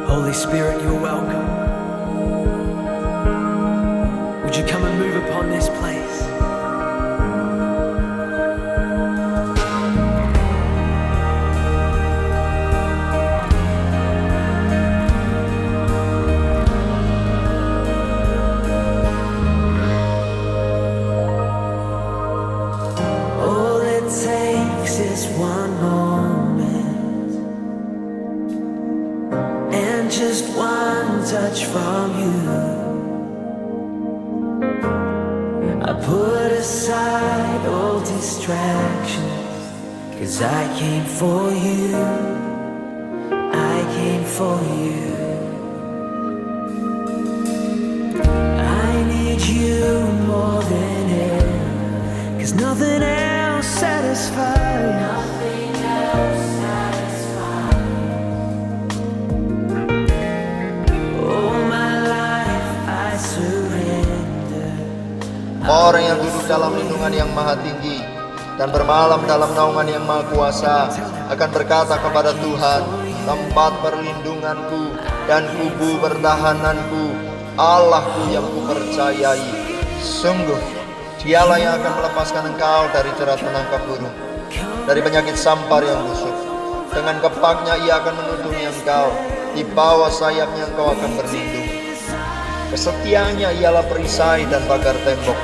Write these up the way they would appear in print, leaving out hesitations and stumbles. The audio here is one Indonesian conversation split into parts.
Holy Spirit, you're welcome. Would you come and move upon this place? All it takes is one moment and just one touch from you. I put aside all distractions, 'cause I came for you, I came for you. I need you more than ever, 'cause nothing else satisfies. Nothing else satisfies. Oh, my life I surrender. Orang yang duduk dalam lindungan yang maha tinggi dan bermalam dalam naungan yang maha kuasa akan berkata kepada Tuhan, tempat perlindunganku dan kubu pertahananku, Allahku yang kupercayai. Sungguh, dialah yang akan melepaskan engkau dari jerat menangkap burung, dari penyakit sampar yang busuk. Dengan kepaknya ia akan menutupi engkau, di bawah sayapnya engkau akan berlindung. Kesetiaannya ialah perisai dan pagar tembok.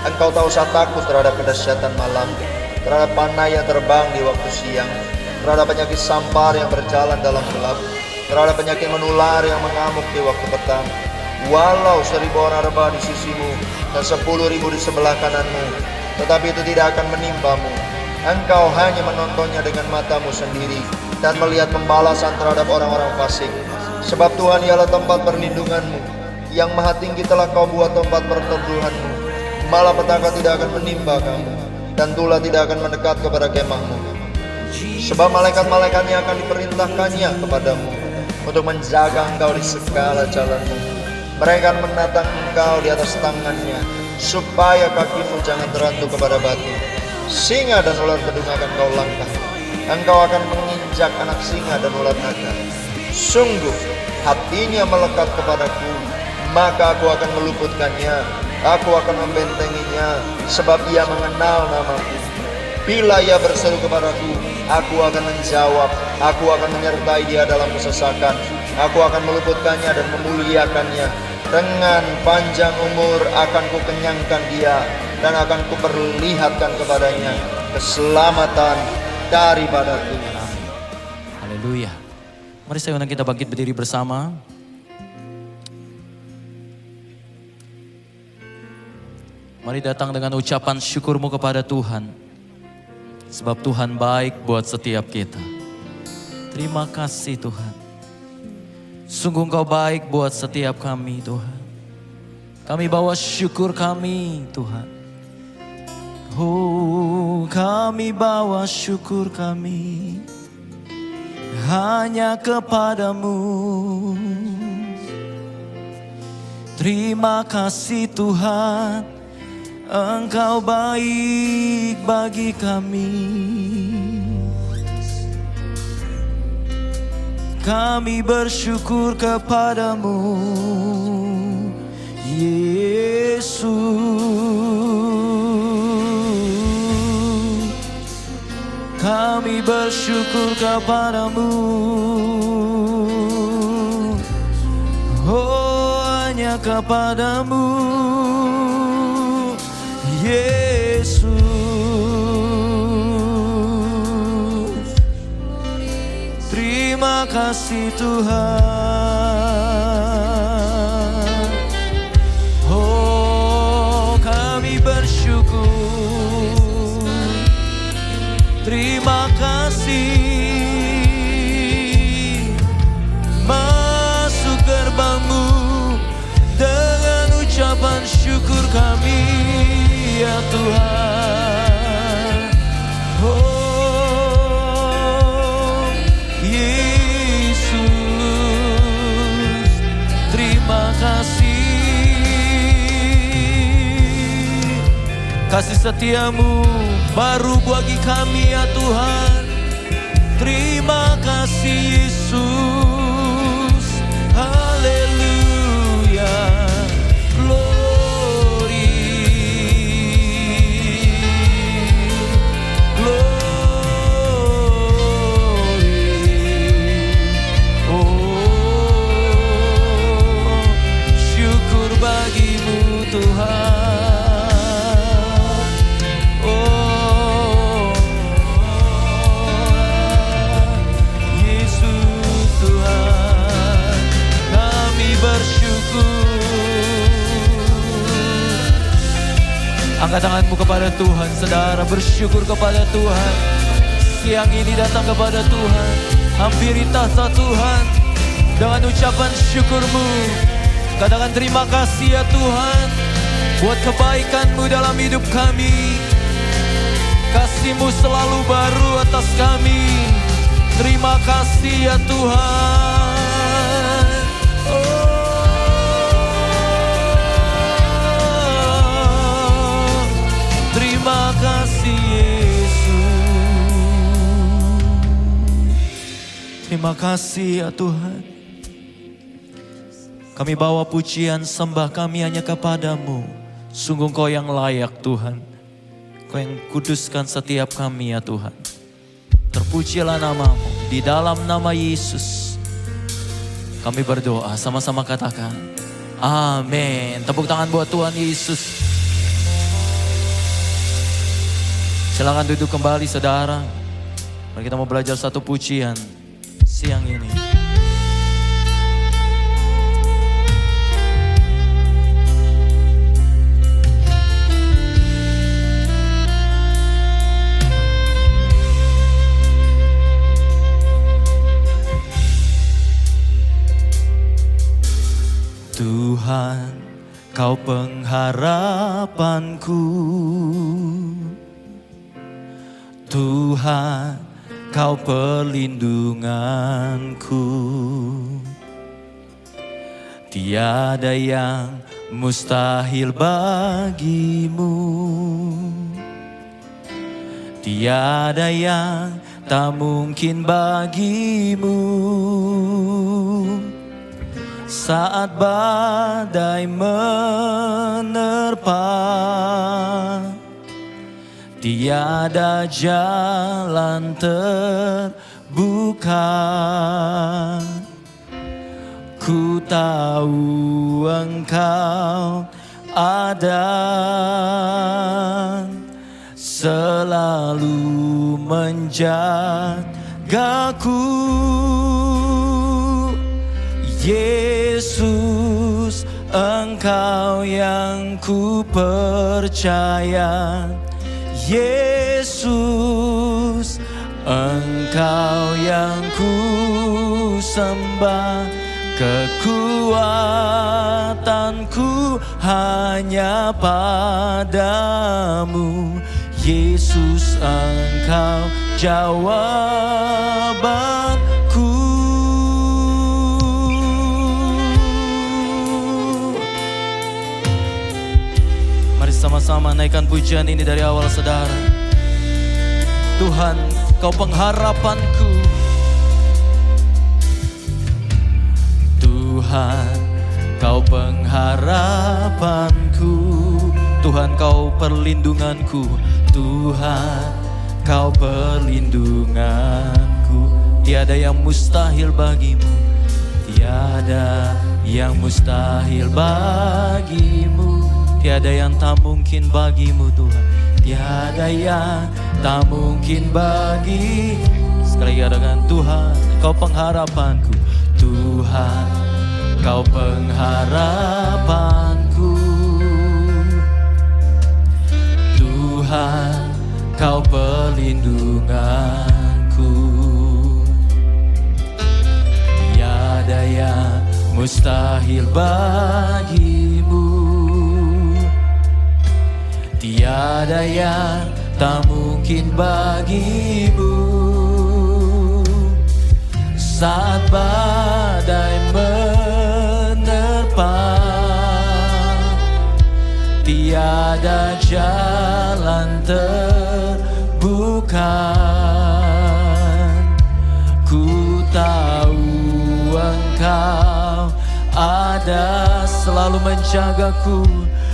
Engkau tak usah takut terhadap kedahsyatan malam, terhadap panah yang terbang di waktu siang, terhadap penyakit sampar yang berjalan dalam gelap, terhadap penyakit menular yang mengamuk di waktu petang. Walau 1000 orang rebah di sisimu dan 10.000 di sebelah kananmu, tetapi itu tidak akan menimpamu. Engkau hanya menontonnya dengan matamu sendiri dan melihat pembalasan terhadap orang-orang fasik. Sebab Tuhan ialah tempat perlindunganmu, yang maha tinggi telah kau buat tempat perteduhanmu. Malapetaka tidak akan menimpa kamu, dan tulah tidak akan mendekat kepada kemahmu. Sebab malaikat-malaikatnya akan diperintahkannya kepadamu untuk menjaga engkau di segala jalanmu. Mereka akan menatang engkau di atas tangannya, supaya kakimu jangan terantuk kepada batu. Singa dan ular kedung akan kau langkah. Engkau akan menginjak anak singa dan ular naga. Sungguh hatinya melekat kepadaku, maka aku akan meluputkannya. Aku akan membentenginya, sebab ia mengenal namaku. Bila ia berseru kepadaku, aku akan menjawab. Aku akan menyertai dia dalam kesesakan. Aku akan meluputkannya dan memuliakannya. Dengan panjang umur akan kukenyangkan dia, dan akan kuperlihatkan kepadanya keselamatan daripada Tuhan. Haleluya. Mari saya undang kita bangkit berdiri bersama. Mari datang dengan ucapan syukurmu kepada Tuhan. Sebab Tuhan baik buat setiap kita. Terima kasih Tuhan. Sungguh Engkau baik buat setiap kami Tuhan. Kami bawa syukur kami Tuhan. Oh, kami bawa syukur kami hanya kepadamu. Terima kasih Tuhan, Engkau baik bagi kami. Kami bersyukur kepadamu, Yesus. Kami bersyukur kepadamu, oh hanya kepadamu, Yesus. Terima kasih Tuhan. Oh, kami bersyukur. Terima kasih. Masuk gerbangmu dengan ucapan syukur kami, ya Tuhan. Oh Yesus, terima kasih. Kasih setiamu baru bagi kami ya Tuhan. Terima kasih Yesus. Angkat tanganmu kepada Tuhan, saudara, bersyukur kepada Tuhan. Siang ini datang kepada Tuhan, hampiri tahta Tuhan dengan ucapan syukurmu. Katakan terima kasih ya Tuhan, buat kebaikan-Mu dalam hidup kami. Kasih-Mu selalu baru atas kami. Terima kasih ya Tuhan. Terima kasih Yesus. Terima kasih ya Tuhan. Kami bawa pujian sembah kami hanya kepadamu. Sungguh Kau yang layak Tuhan. Kau yang kuduskan setiap kami ya Tuhan. Terpujilah nama-Mu. Di dalam nama Yesus kami berdoa, sama-sama katakan amin. Tepuk tangan buat Tuhan Yesus. Silakan duduk kembali saudara. Mari kita mau belajar satu pujian siang ini. Tuhan, Kau pengharapanku. Tuhan, Kau perlindunganku. Tiada yang mustahil bagimu. Tiada yang tak mungkin bagimu. Saat badai menerpa, tiada jalan terbuka. Ku tahu Engkau ada, selalu menjagaku. Yesus, Engkau yang ku percaya. Yesus, Engkau yang ku sembah. Kekuatanku hanya padamu. Yesus, Engkau jawabanku. Sama-sama naikkan pujian ini dari awal saudara. Tuhan, Kau pengharapanku. Tuhan, Kau pengharapanku. Tuhan, Kau perlindunganku. Tuhan, Kau perlindunganku. Tiada yang mustahil bagimu. Tiada yang mustahil bagimu. Tiada yang tak mungkin bagimu Tuhan. Tiada yang tak mungkin bagi. Sekali lagi katakan Tuhan, Kau pengharapanku. Tuhan, Kau pengharapanku. Tuhan, Kau perlindunganku. Tiada yang mustahil bagimu. Tiada yang tak mungkin bagimu. Saat badai menerpa, tiada jalan terbuka. Ku tahu Engkau ada, selalu menjagaku.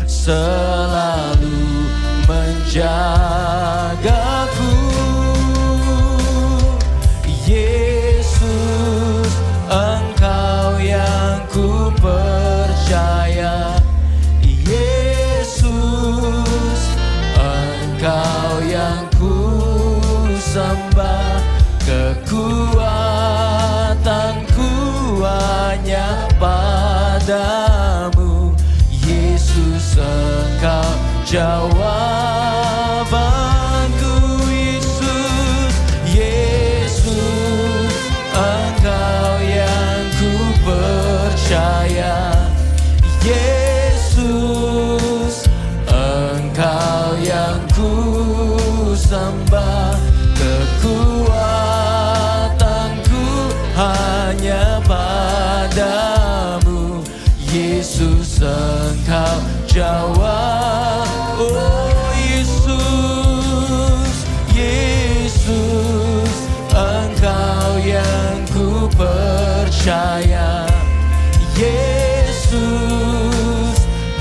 Selalu menjagaku. Yesus, Engkau yang ku percaya. Yesus, Engkau yang ku sembah. Kekuatanku hanya padamu. Yesus, Engkau jawabanku. Yesus, Yesus, Engkau yang ku percaya. Yesus, Engkau yang ku sembah. Kekuatanku hanya padamu. Yesus, Engkau jawab. Oh Yesus, Yesus, Engkau yang ku percaya. Yesus,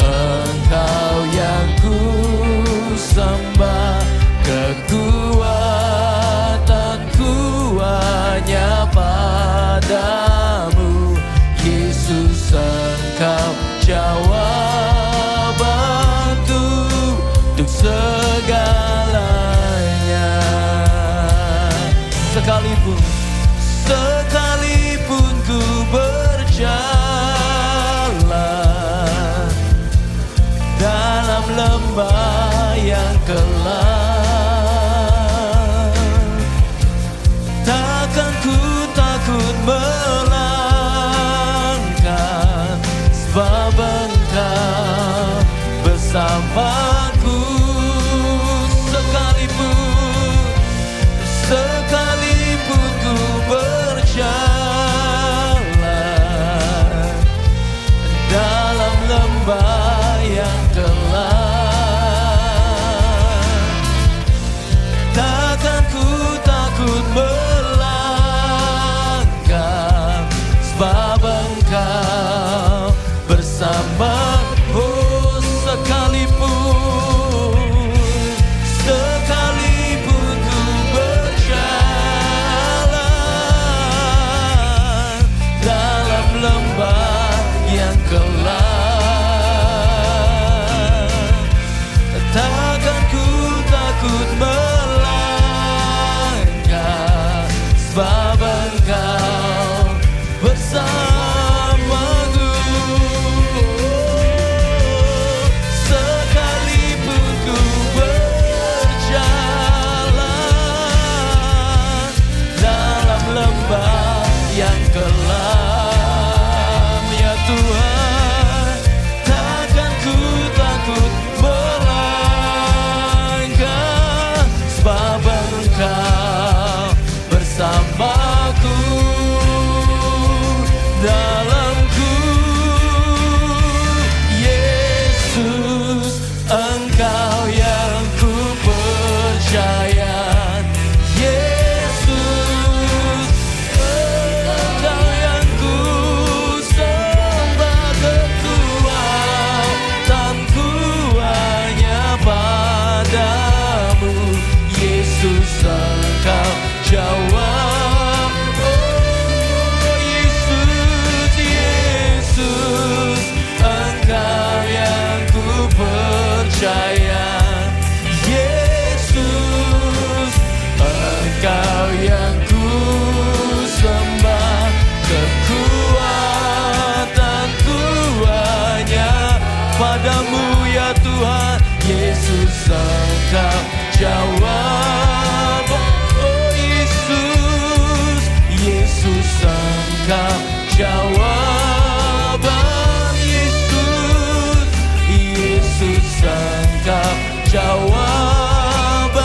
Engkau yang ku sembah. Kekuatanku hanya padamu. Yesus, Engkau jawabanku untuk segalanya. Sekalipun ku berjalan dalam lembah yang gelap, takkan ku takut melangkah, sebab Engkau bersamaku. Sekalipun ku berjalan dalam lembah yang gelap, takkan ku takut melangkah, sebab Engkau bersama. Oh sekalipun ku berjalan dalam lembah yang gelap, takkan ku takut melangkah, sebab Engkau bersamaku. Sekalipun ku berjalan dalam lembah yang gelap, ya Tuhan, takkan ku takut melangkah, sebab Engkau bersamaku. Dalamku, Yesus, Engkau yang ku percaya. Yesus, Engkau yang ku sembah. Kekuatanku hanya padamu. Yesus, Engkau jawab. Oh Yesus, Yesus, Engkau yang ku percaya. Yesus, Engkau yang ku sembah. Kekuatanku hanya padamu, ya Tuhan. Yesus, Engkau jawab. Oh Yesus, Yesus, Engkau jawaban. Yesus, Yesus, Engkau jawabanku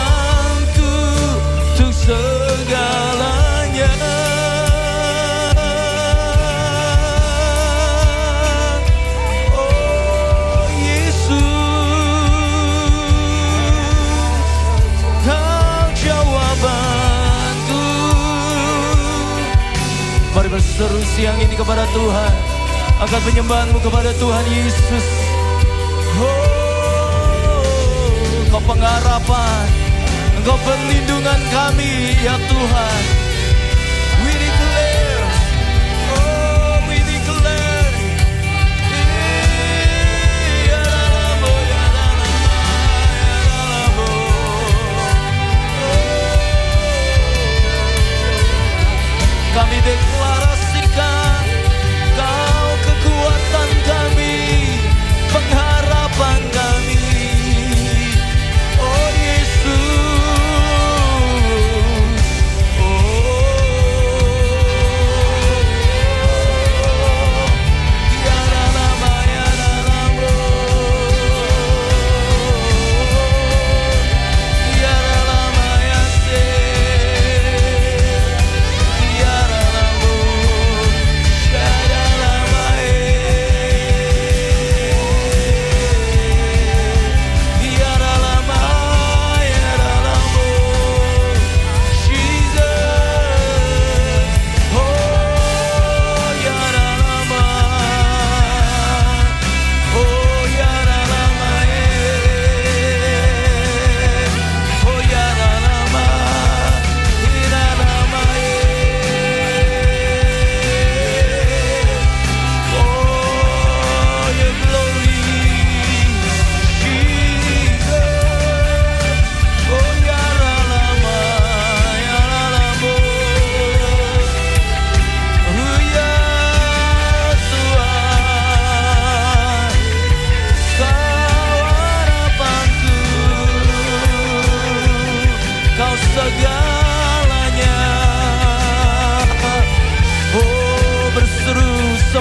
untuk segalanya. Oh Yesus, Kau jawabanku. Mari berseru siang ini kepada Tuhan, angkat penyembahanmu kepada Tuhan Yesus. Oh, Engkau pengharapan, Engkau perlindungan kami, ya Tuhan. We declare, oh we declare, ya dalam, oh ya dalam, ya dalam, kami deklarasikan Kau kekuatan kami, pengharapan kami.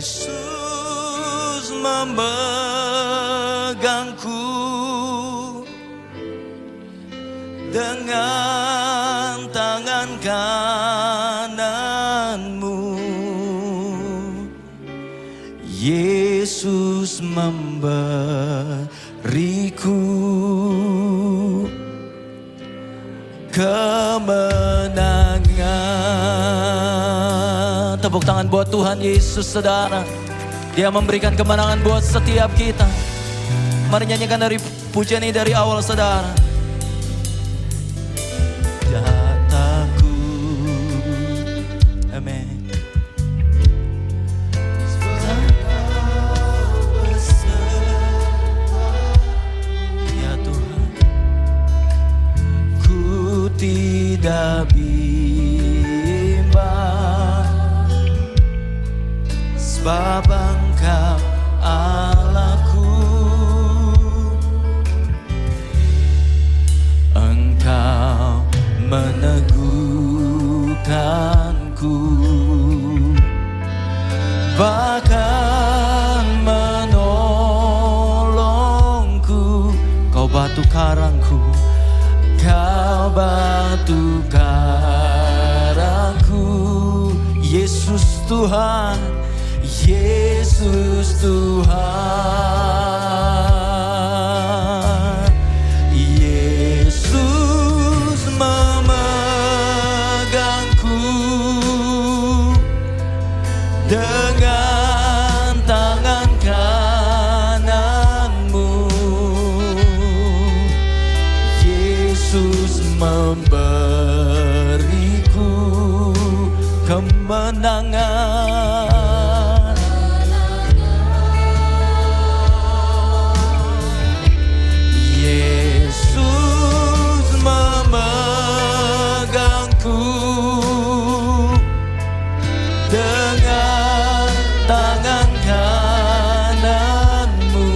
Yesus memegangku dengan tangan kananmu. Yesus memberiku kemenangan. Tepuk tangan buat Tuhan Yesus, saudara. Dia memberikan kemenangan buat setiap kita. Mari nyanyikan dari pujian ini dari awal, saudara. Tak takut, amin. Ya Tuhan, ku tidak bimbang, sebab Engkau Allahku. Engkau meneguhkanku, bahkan menolongku. Kau batu karangku, Kau batu karangku. Yesus Tuhan, Yesus Tuhan. Yesus memegangku dengan tangan kananmu. Yesus memberiku kemenangan. Yesus memegangku dengan tangan kananmu.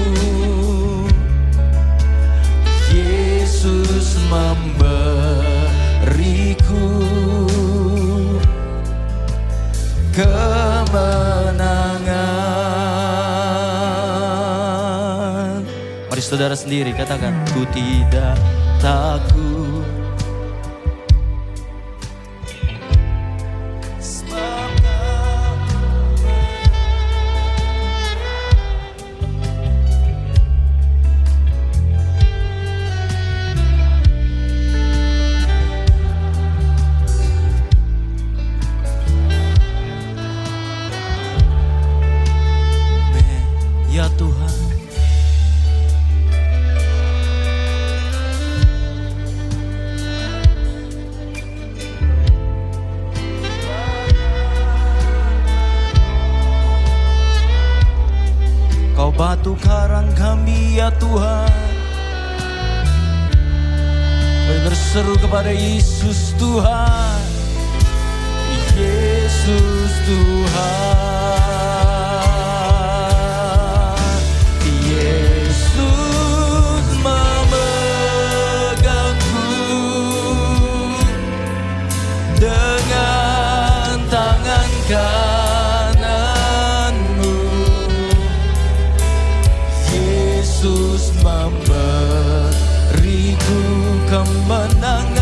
Yesus memberiku kemenangan. Mari saudara sendiri katakan, ku tidak takut. Ya Tuhan, Kau batu karang kami ya Tuhan. Kami berseru kepada Yesus Tuhan, Yesus Tuhan. Yesus memegangku dengan tangan kananmu. Yesus memberiku kemenangan.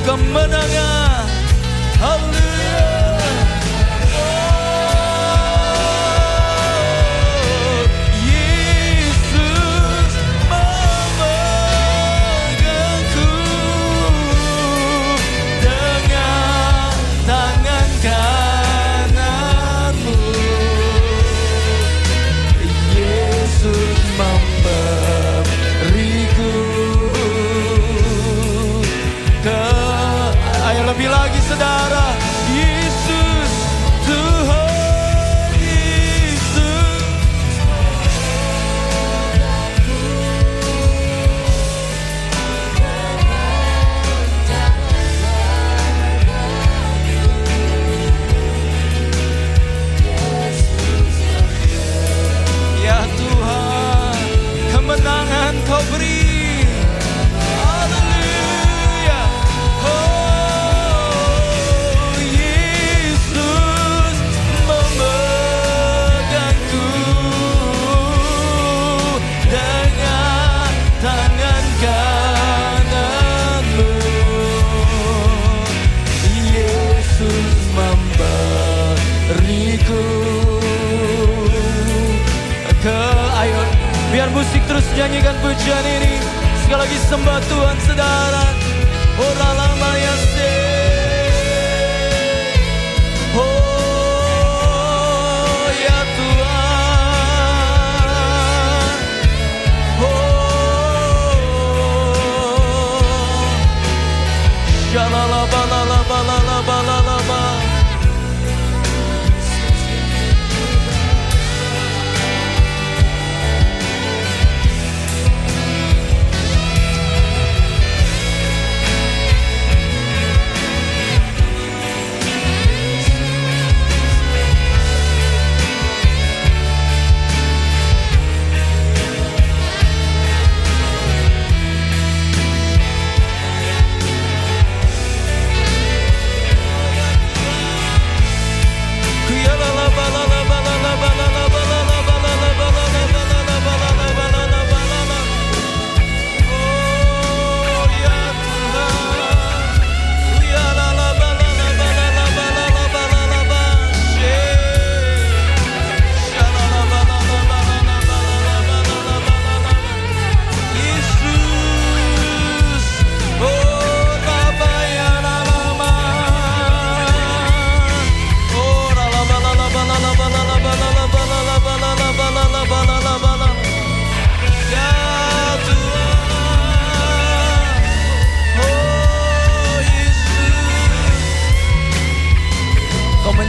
Kemenangan, haleluya. Yesus memegangku saudara. Yesus, Tuhan Yesus. Ya Tuhan, kemenangan Kau beri. Haleluya. Oh, Yesus memegangku dengan tangan kananmu. Yesus memberiku ayo, biar musik terus nyanyikan pujian ini. Sekali lagi sembah Tuhan saudara. Oh lama ya se. Oh ya Tuhan. Oh shalalaba lalaba lalaba lalaba.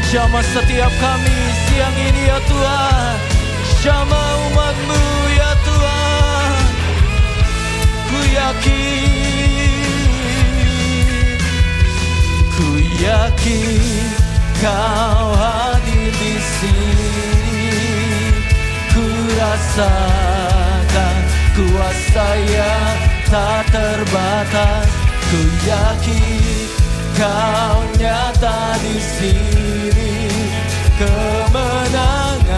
Jamah setiap kami siang ini ya Tuhan. Jamah umat-Mu ya Tuhan. Ku yakin Kau hadir di sini. Ku rasakan kuasa yang tak terbatas. Ku yakin Kau nyata di sini. Kemenangan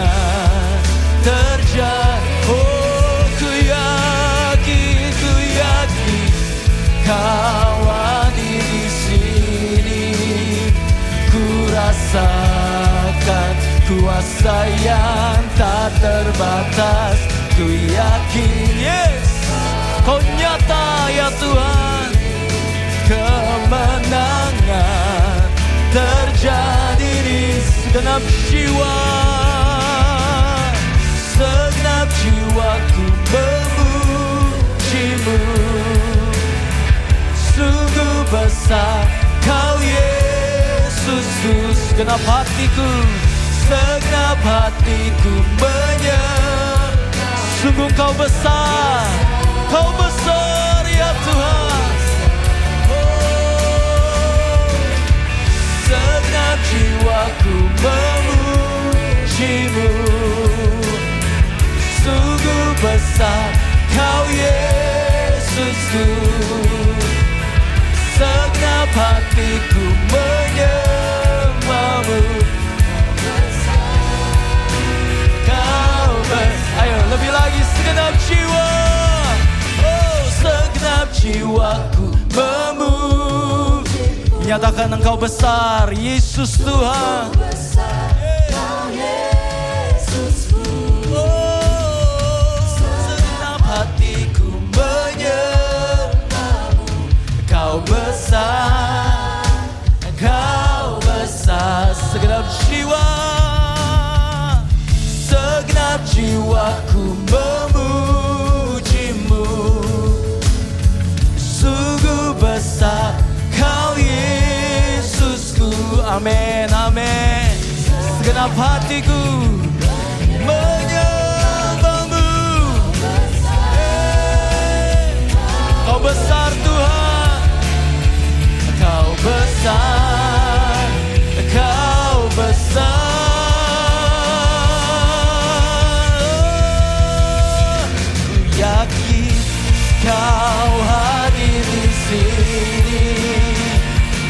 terjadi. Oh, ku yakin Kau hadir di sini. Ku rasakan kuasa yang tak terbatas. Ku yakin, yes, Kau nyata ya Tuhan. Kemenangan terjadi di segenap jiwa. Segenap jiwaku memuji-Mu. Sungguh besar Kau Yesusku. Segenap hatiku sungguh Kau besar. Kau besar ya Tuhan. Segenap jiwaku memuji-Mu. Sungguh besar Kau Yesusku. Segenap hatiku menyembah-Mu. Kau besar. Ayo lebih lagi, segenap jiwa. Oh, segenap jiwaku memuji. Menyatakan Engkau besar, Yesus Tuhan. Oh, segenap hatiku menyembah-Mu. Kau besar, Kau besar. Segenap jiwaku memuji-Mu. Sungguh besar Kau Yesus. Amin, amin. Segenap hatiku menyembahmu. Kau besar Tuhan, Kau besar, Kau besar. Ku yakin Kau hadir di sini.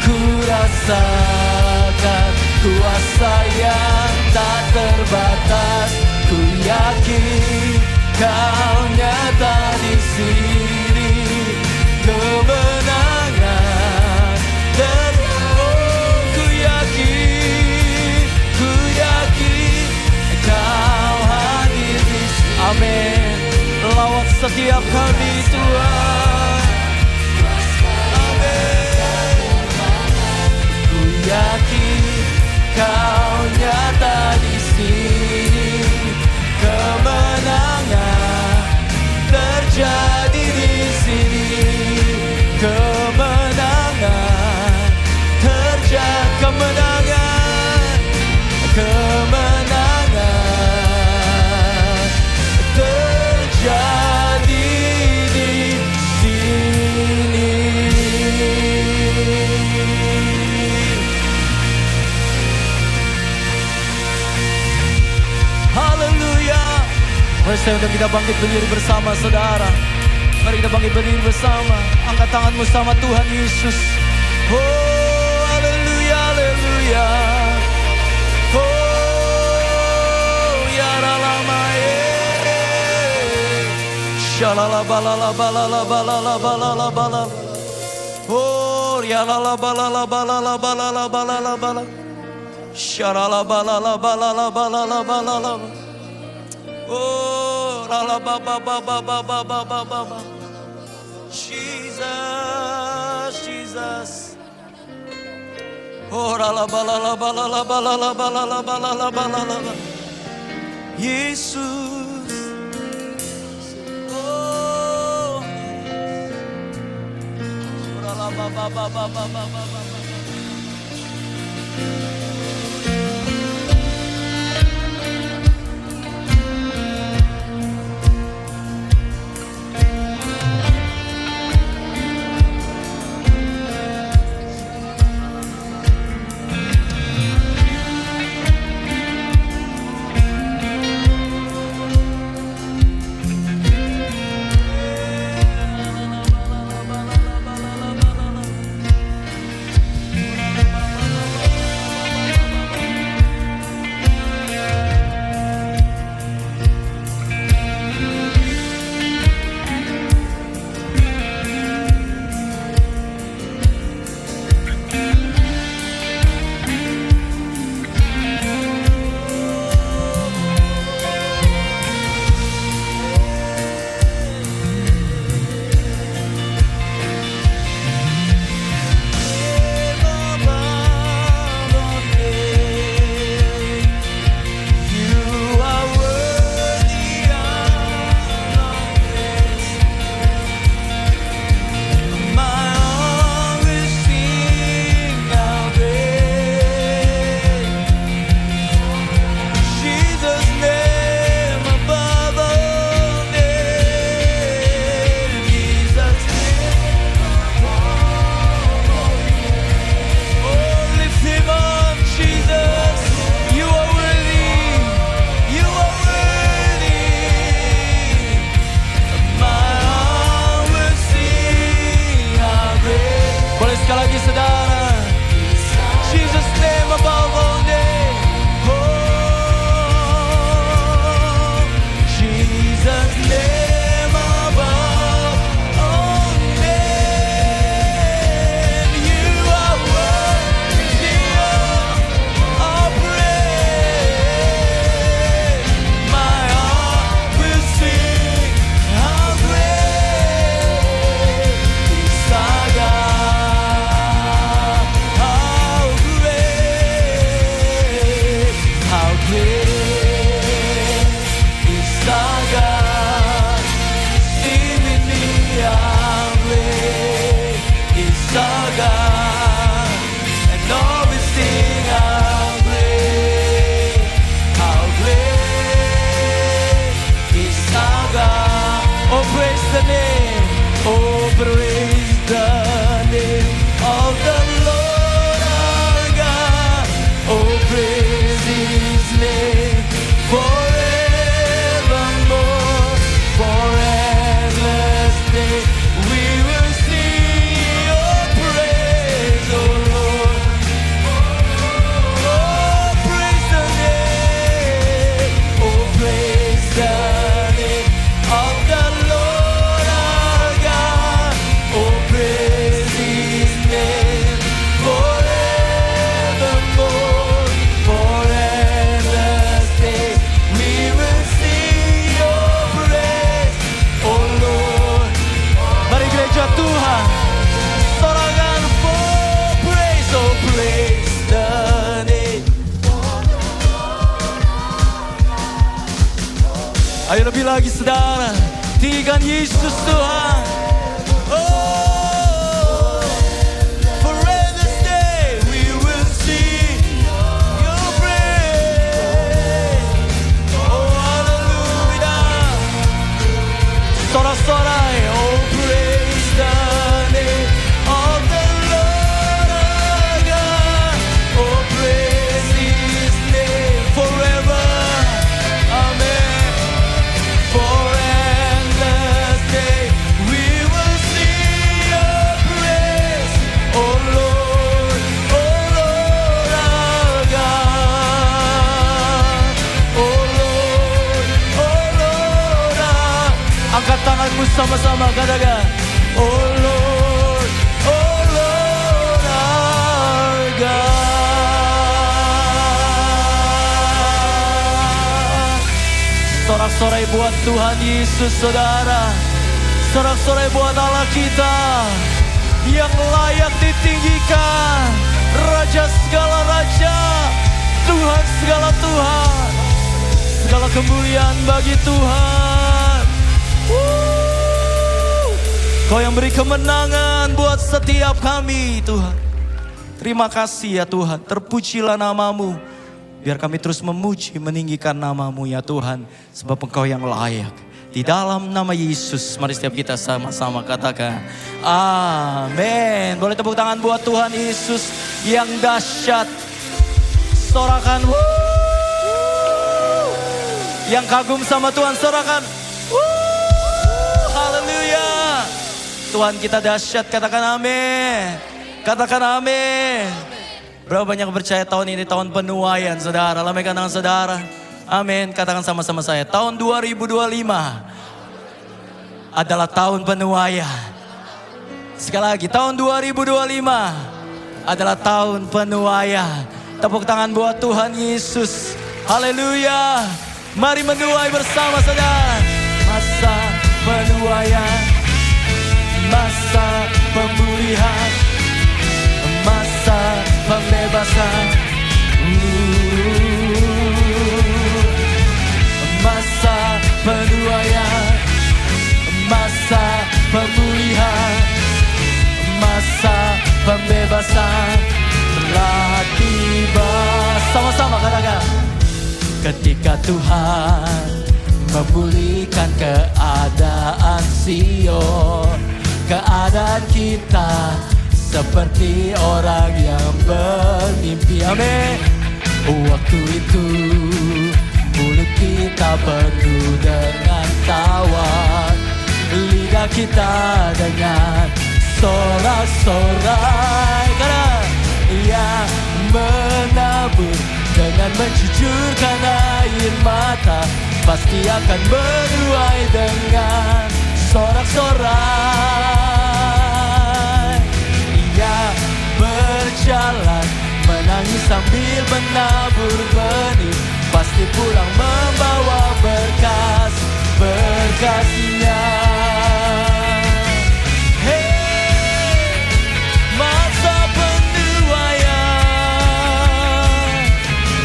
Ku rasakan kuasa yang tak terbatas. Ku yakin Kau nyata di sini. Kemenangan ku yakin Kau hadir di sini. Amin. Lawat setiap kami Tuhan. Amin. Ku yakin Kau nyata di sini. Kemenangan terjadi di sini. Kemenangan terjadi. Kemenangan terjadi di sini. Haleluya. Mari saya undang kita bangkit berdiri bersama saudara. Mari kita bangkit berdiri bersama. Angkat tanganmu sama Tuhan Yesus. Oh, haleluya, haleluya. Oh, ya ralama shalala balala balala balala balala balala. Oh, ya lala balala balala balala balala balala. Shalala balala balala balala balala. Oh, la ba ba ba ba ba ba ba ba ba ba. Jesus, Jesus. Oh, la ba la ba la ba la ba la ba la ba la. Yesus. Oh. La ba ba ba ba ba ba ba. Ayo lebih lagi saudara, tinggikan Yesus Tuhan. Oh, forever stay, we will sing your praise. Oh hallelujah. Sorak-sorai, oh praise the name of the Lord our God. Oh praise His name forever. Amen. For endless day we will sing your praise. Oh Lord our God. Oh Lord our. Angkat tanganmu sama-sama katakan. Oh Lord our God. Sorak-sorai buat Tuhan Yesus saudara. Sorak-sorai buat Allah kita yang layak ditinggikan. Raja segala raja, Tuhan segala Tuhan. Segala kemuliaan bagi Tuhan. Kau yang beri kemenangan buat setiap kami Tuhan. Terima kasih ya Tuhan, terpujilah namamu. Biar kami terus memuji, meninggikan namamu ya Tuhan. Sebab Engkau yang layak. Di dalam nama Yesus, mari setiap kita sama-sama katakan amin. Boleh tepuk tangan buat Tuhan Yesus yang dahsyat. Sorakan yang kagum sama Tuhan, sorakan haleluya. Tuhan kita dahsyat, katakan amin. Katakan amin. Berapa banyak percaya tahun ini tahun penuaian saudara? Lambaikan tangan saudara. Amin. Katakan sama-sama saya. Tahun 2025 adalah tahun penuaian. Sekali lagi, tahun 2025 adalah tahun penuaian. Tepuk tangan buat Tuhan Yesus. Haleluya. Mari menuai bersama saudara. Masa penuaian, masa pemulihan, masa pembebasan, masa penuaian, masa pemulihan, masa pembebasan telah tiba. Sama-sama katakan. Ketika Tuhan memulihkan keadaan Sion, keadaan kita seperti orang yang bermimpi. Amin. Waktu itu mulut kita penuh dengan tawa, lidah kita dengan sorak-sorai. Karena Ia menabur dengan mencucurkan air mata, pasti akan menuai dengan sorak-sorai. Ia berjalan menangis sambil menabur benih, pasti pulang membawa berkas-berkasnya. Hey, masa penuaian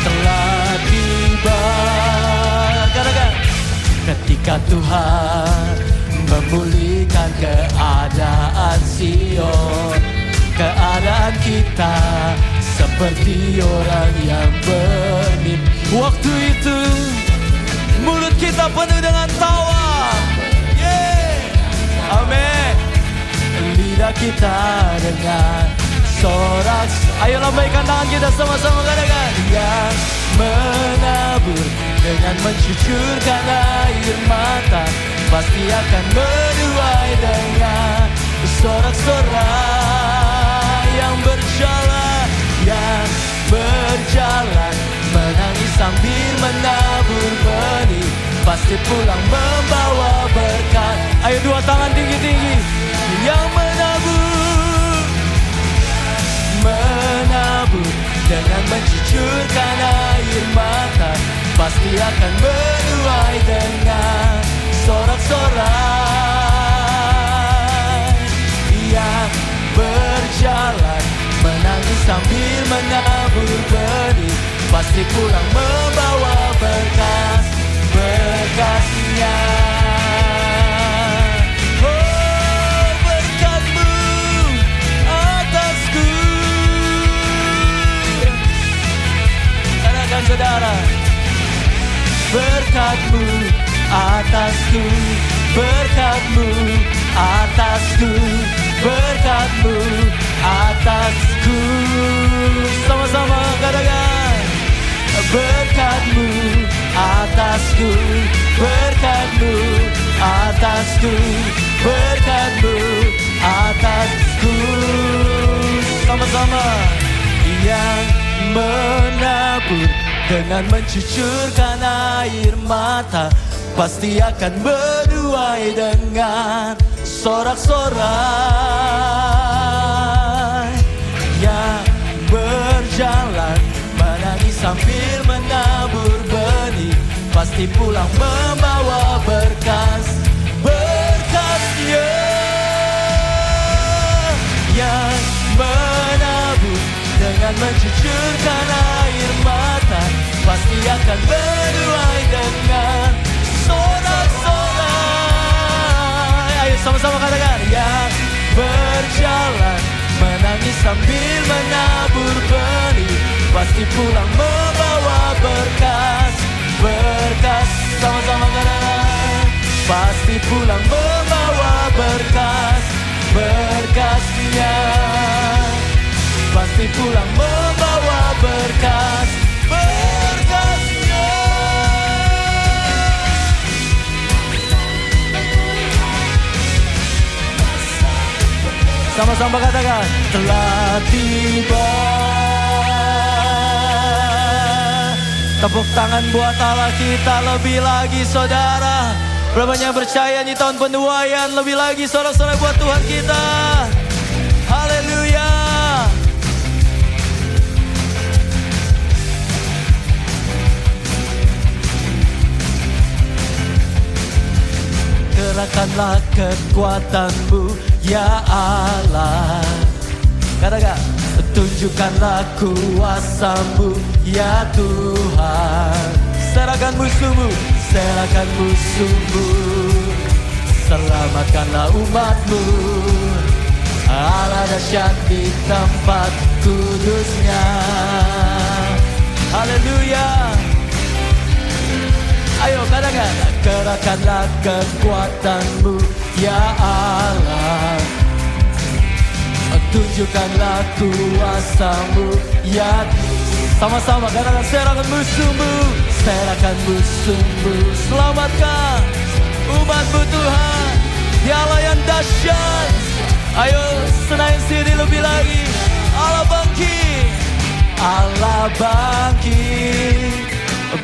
telah tiba. Katakan. Ketika Tuhan memulihkan keadaan Sion, keadaan kita seperti orang yang bermimpi. Waktu itu mulut kita penuh dengan tawa. Amin. Lidah kita dengan sorak. Ayo lambaikan tangan kita sama-sama katakan. Yang menabur dengan mencucurkan air mata, pasti akan menuai dengan sorak-sorai. Yang berjalan, yang berjalan menangis sambil menabur benih, pasti pulang membawa berkat. Ayo dua tangan tinggi-tinggi. Yang menabur, menabur dengan mencucurkan air mata, pasti akan menuai dengan sorak-sorai. Yang berjalan menangis sambil menabur benih, pasti pulang membawa berkas-berkasnya. berkat-Mu atasku, berkat-Mu atasku, berkat-Mu atasku. Sama-sama katakan, berkat-Mu atasku, berkat-Mu atasku, berkat-Mu atasku. Sama-sama. Yang menabur dengan mencucurkan air mata pasti akan menuai dengan sorak-sorai. Yang berjalan menangis sambil menabur benih pasti pulang membawa berkas-berkasnya. Yang menabur dengan mencucurkan air mata pasti akan menuai dengan sorak-sorai. Ayo sama-sama katakan, yang berjalan menangis sambil menabur benih pasti pulang membawa berkas-berkas. Sama-sama katakan, pasti pulang membawa berkas-berkasnya. Pasti pulang membawa berkas-berkasnya. Sama-sama katakan, telah tiba. Tepuk tangan buat Allah kita lebih lagi saudara. Berapa yang percaya di tahun penuaian, lebih lagi sorak-sorai buat Tuhan kita. Haleluya. Kerahkanlah kekuatan-Mu ya Allah. Katakan, tunjukkanlah kuasa-Mu ya Tuhan. Serahkan musuh-Mu, serahkan musuh-Mu. Selamatkanlah umat-Mu. Allah dahsyat di tempat kudus-Nya. Haleluya. Ayo katakan, kerahkanlah kekuatan-Mu ya Allah. Tunjukkanlah kuasa-Mu ya. Sama-sama katakan, serahkan musuh-Mu, serahkan musuh-Mu. Selamatkan umat-Mu Tuhan, di Allah yang dahsyat. Ayo senayan sini lebih lagi. Allah bangkit, Allah bangkit.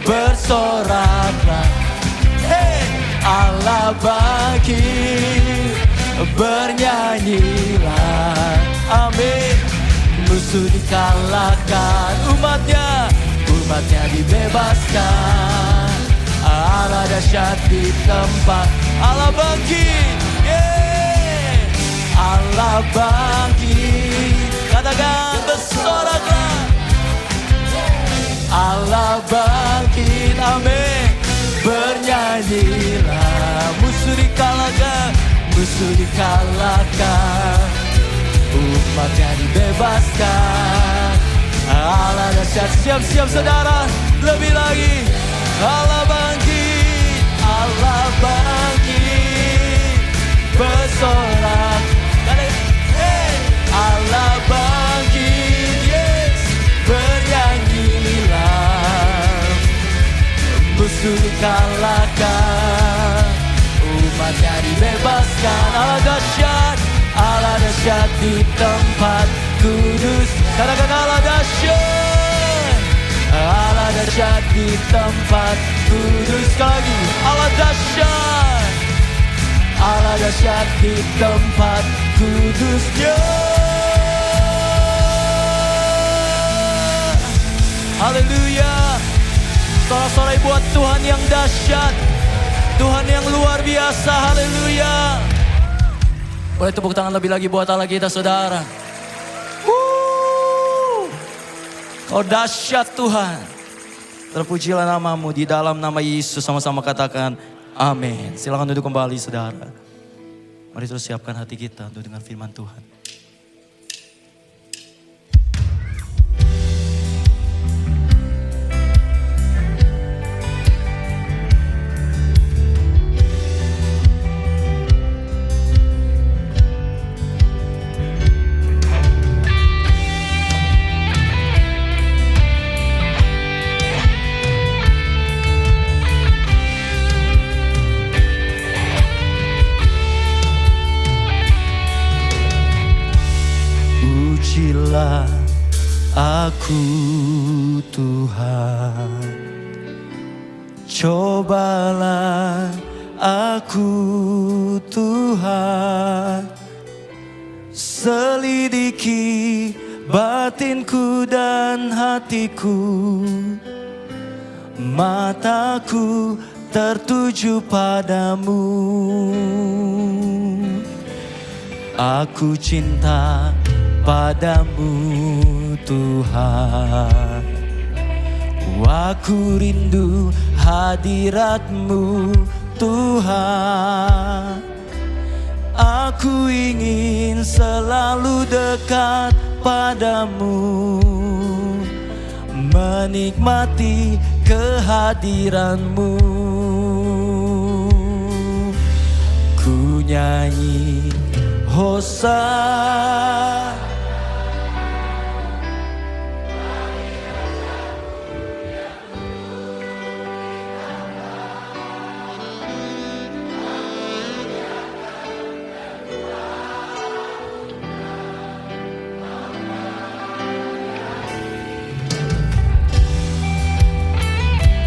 Bersoraklah, hey, Allah bangkit, bernyanyilah, amin. Musuh dikalahkan, umatnya dibebaskan. Allah dahsyat di tempat, Allah bangkit, yeah. Allah bangkit, katakan bersoraklah. Allah bangkit, amin. Bernyanyilah, musuh dikalahkan, umatnya dibebaskan. Allah dahsyat, siap-siap saudara, lebih lagi. Allah bangkit, Allah bangkit, bersorak. Hey, Allah bangkit, yes, bernyanyilah. Musuh dikalahkan, umatnya dibebaskan. Allah dahsyat, Allah dahsyat di tempat kudus. Katakan Allah dahsyat, Allah dahsyat di tempat kudus. Sekali lagi, Allah dahsyat, Allah dahsyat di tempat kudusnya. Haleluya. Sorak-sorai buat Tuhan yang dahsyat, Tuhan yang luar biasa. Haleluya. Boleh tepuk tangan lebih lagi buat Allah kita saudara. Oh dahsyat Tuhan. Terpujilah nama-Mu di dalam nama Yesus. Sama-sama katakan amin. Silakan duduk kembali saudara. Mari terus siapkan hati kita untuk dengar firman Tuhan. Pujilah aku Tuhan, cobalah aku Tuhan, selidiki batinku dan hatiku, mataku tertuju padamu. Aku cinta padamu Tuhan, aku rindu hadirat-Mu Tuhan. Aku ingin selalu dekat padamu, menikmati kehadiran-Mu. Ku nyanyi Hosana,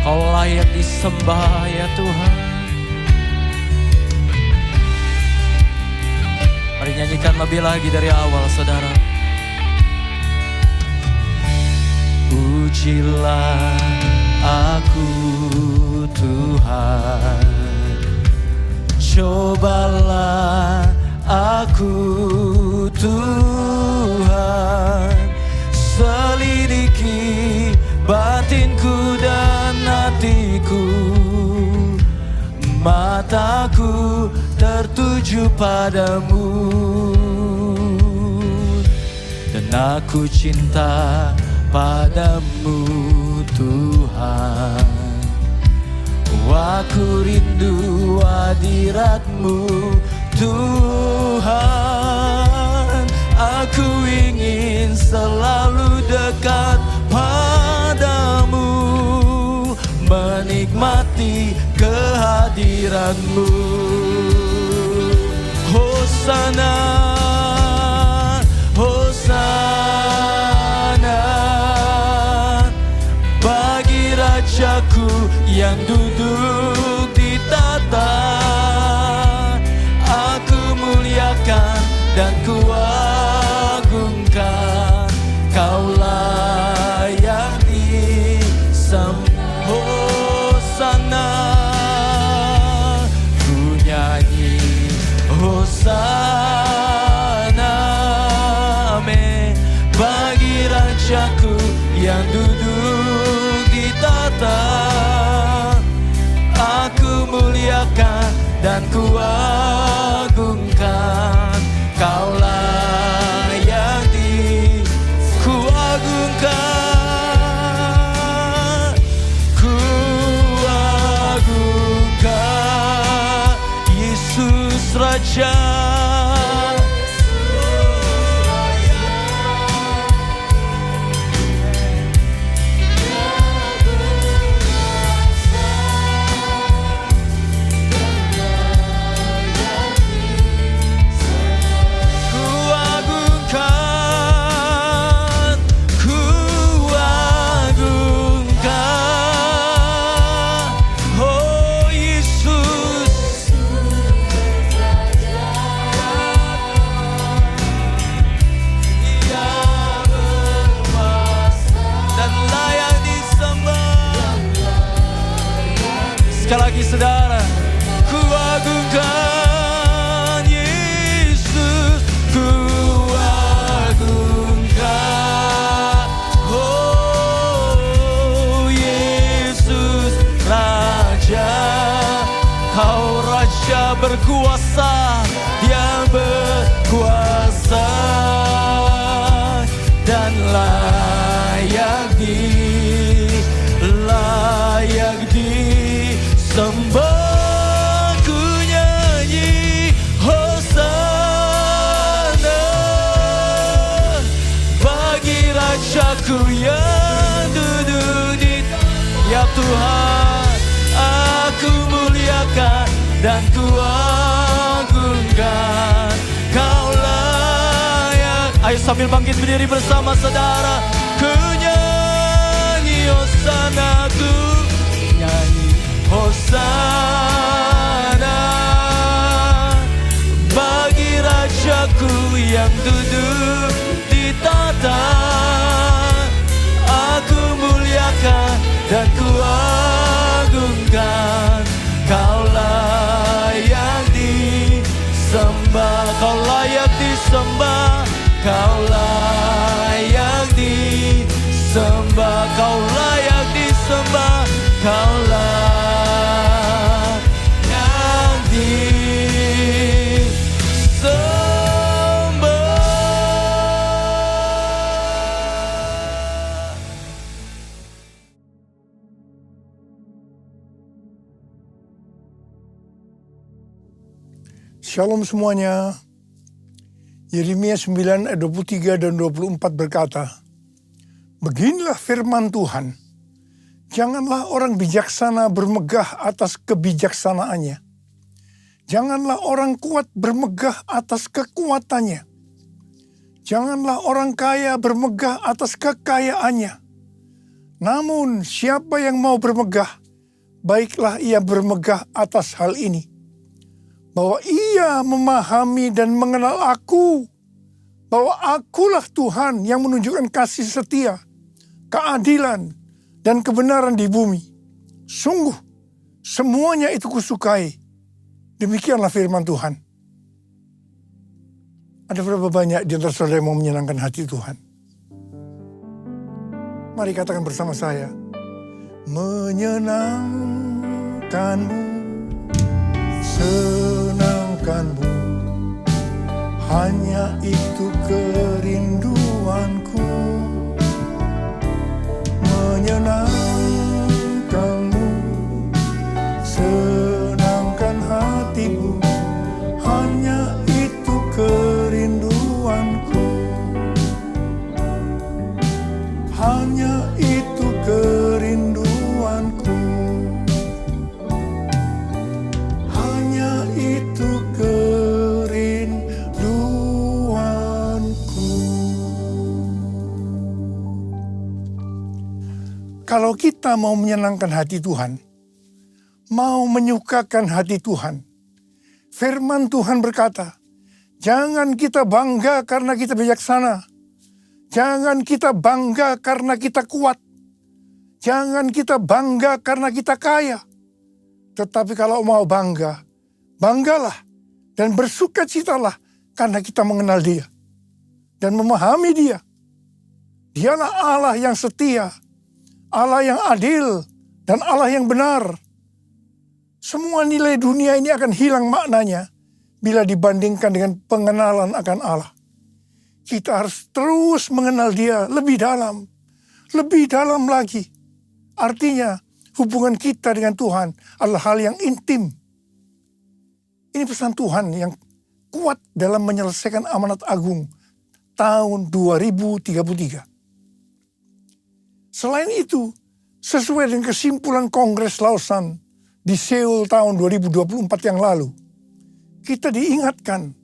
Kau layak disembah ya Tuhan. Mari nyanyikan lebih lagi dari awal saudara. Pujilah aku Tuhan, cobalah aku Tuhan, selidiki batinku dan hatiku, mataku tertuju padamu, dan aku cinta padamu Tuhan. Aku rindu hadirat-Mu Tuhan. Aku ingin selalu dekat padamu, menikmati kehadiran-Mu. Hosana, Hosana, bagi Rajaku yang duduk di tahta. Aku muliakan dan kuagungkan, Kaulah yang disembah. Hosana, ku nyanyi Hosana, amin, bagi Rajaku yang duduk di tahta. Aku muliakan dan kuagungkan, Kaulah yang kuagungkan, kuagungkan Yesus Raja. Sekali lagi saudara, kuagungkan Yesus, kuagungkan, oh Yesus Raja. Kau Raja berkuasa, Dia berkuasa dan layak sembah. Ku nyanyi Hosana bagi Rajaku yang duduk di ya Tuhan. Aku muliakan dan kuagungkan, Kau layak, Ayo sambil bangkit berdiri bersama saudara. Ku nyanyi Hosana, ku nyanyi Hosana bagi Rajaku yang duduk di tahta. Aku muliakan dan ku agungkan. Kau layak disembah, kau layak disembah, kau layak disembah, kau layak disembah, kau layak disembah. Shalom semuanya. Yeremia 9 ayat 23 dan 24 berkata, beginilah firman Tuhan, janganlah orang bijaksana bermegah atas kebijaksanaannya. Janganlah orang kuat bermegah atas kekuatannya. Janganlah orang kaya bermegah atas kekayaannya. Namun siapa yang mau bermegah, baiklah ia bermegah atas hal ini, bahwa ia memahami dan mengenal aku, bahwa akulah Tuhan yang menunjukkan kasih setia, keadilan, dan kebenaran di bumi. Sungguh, semuanya itu kusukai. Demikianlah firman Tuhan. Ada berapa banyak di antara saudara yang mau menyenangkan hati Tuhan? Mari katakan bersama saya, menyenangkanmu, senangkanmu, hanya itu kerinduanku. Menyenangkanmu, senangkan hatimu, hanya itu kerinduanku. Hanya itu kerinduanku. Kalau kita mau menyenangkan hati Tuhan, mau menyukakan hati Tuhan, firman Tuhan berkata, jangan kita bangga karena kita bijaksana. Jangan kita bangga karena kita kuat. Jangan kita bangga karena kita kaya. Tetapi kalau mau bangga, banggalah dan bersukacitalah karena kita mengenal Dia dan memahami Dia. Dialah Allah yang setia, Allah yang adil, dan Allah yang benar. Semua nilai dunia ini akan hilang maknanya bila dibandingkan dengan pengenalan akan Allah. Kita harus terus mengenal Dia lebih dalam lagi. Artinya hubungan kita dengan Tuhan adalah hal yang intim. Ini pesan Tuhan yang kuat dalam menyelesaikan amanat agung tahun 2033. Selain itu, sesuai dengan kesimpulan Kongres Lausanne di Seoul tahun 2024 yang lalu, kita diingatkan,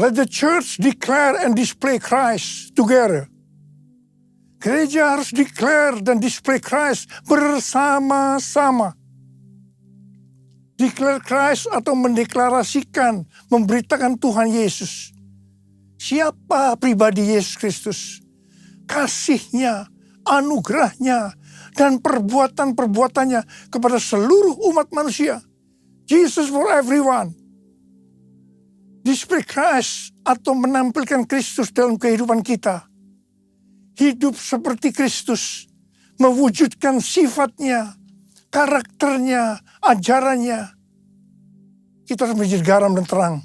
let the church declare and display Christ together. Gereja harus declare dan display Christ bersama-sama. Declare Christ atau mendeklarasikan, memberitakan Tuhan Yesus. Siapa pribadi Yesus Kristus? Kasih-Nya, anugerah-Nya, dan perbuatan-perbuatannya kepada seluruh umat manusia. Jesus for everyone. Display Christ atau menampilkan Kristus dalam kehidupan kita. Hidup seperti Kristus, mewujudkan sifatnya, karakternya, ajarannya. Kita harus menjadi garam dan terang.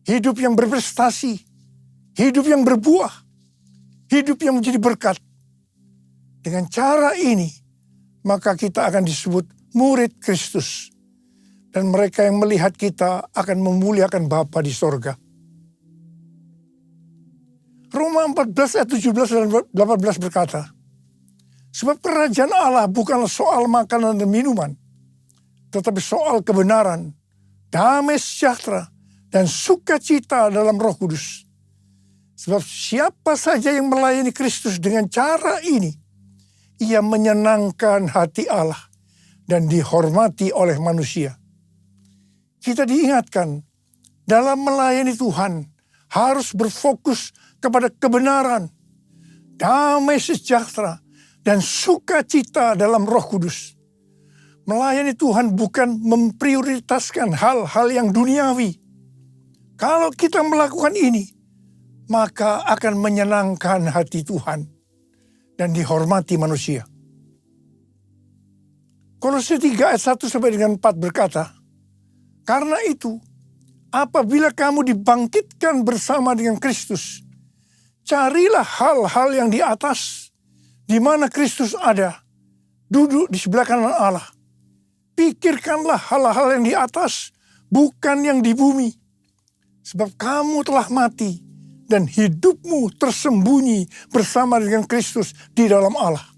Hidup yang berprestasi, hidup yang berbuah, hidup yang menjadi berkat. Dengan cara ini, maka kita akan disebut murid Kristus. Dan mereka yang melihat kita akan memuliakan Bapa di sorga. Roma 14 ayat 17 dan 18 berkata, sebab kerajaan Allah bukanlah soal makanan dan minuman, tetapi soal kebenaran, damai sejahtera, dan sukacita dalam Roh Kudus. Sebab siapa saja yang melayani Kristus dengan cara ini, ia menyenangkan hati Allah dan dihormati oleh manusia. Kita diingatkan dalam melayani Tuhan harus berfokus kepada kebenaran, damai sejahtera, dan sukacita dalam Roh Kudus. Melayani Tuhan bukan memprioritaskan hal-hal yang duniawi. Kalau kita melakukan ini, maka akan menyenangkan hati Tuhan dan dihormati manusia. Kolose 3 ayat 1 sampai dengan 4 berkata, "Karena itu, apabila kamu dibangkitkan bersama dengan Kristus, carilah hal-hal yang di atas, di mana Kristus ada, duduk di sebelah kanan Allah. Pikirkanlah hal-hal yang di atas, bukan yang di bumi. Sebab kamu telah mati, dan hidupmu tersembunyi bersama dengan Kristus di dalam Allah.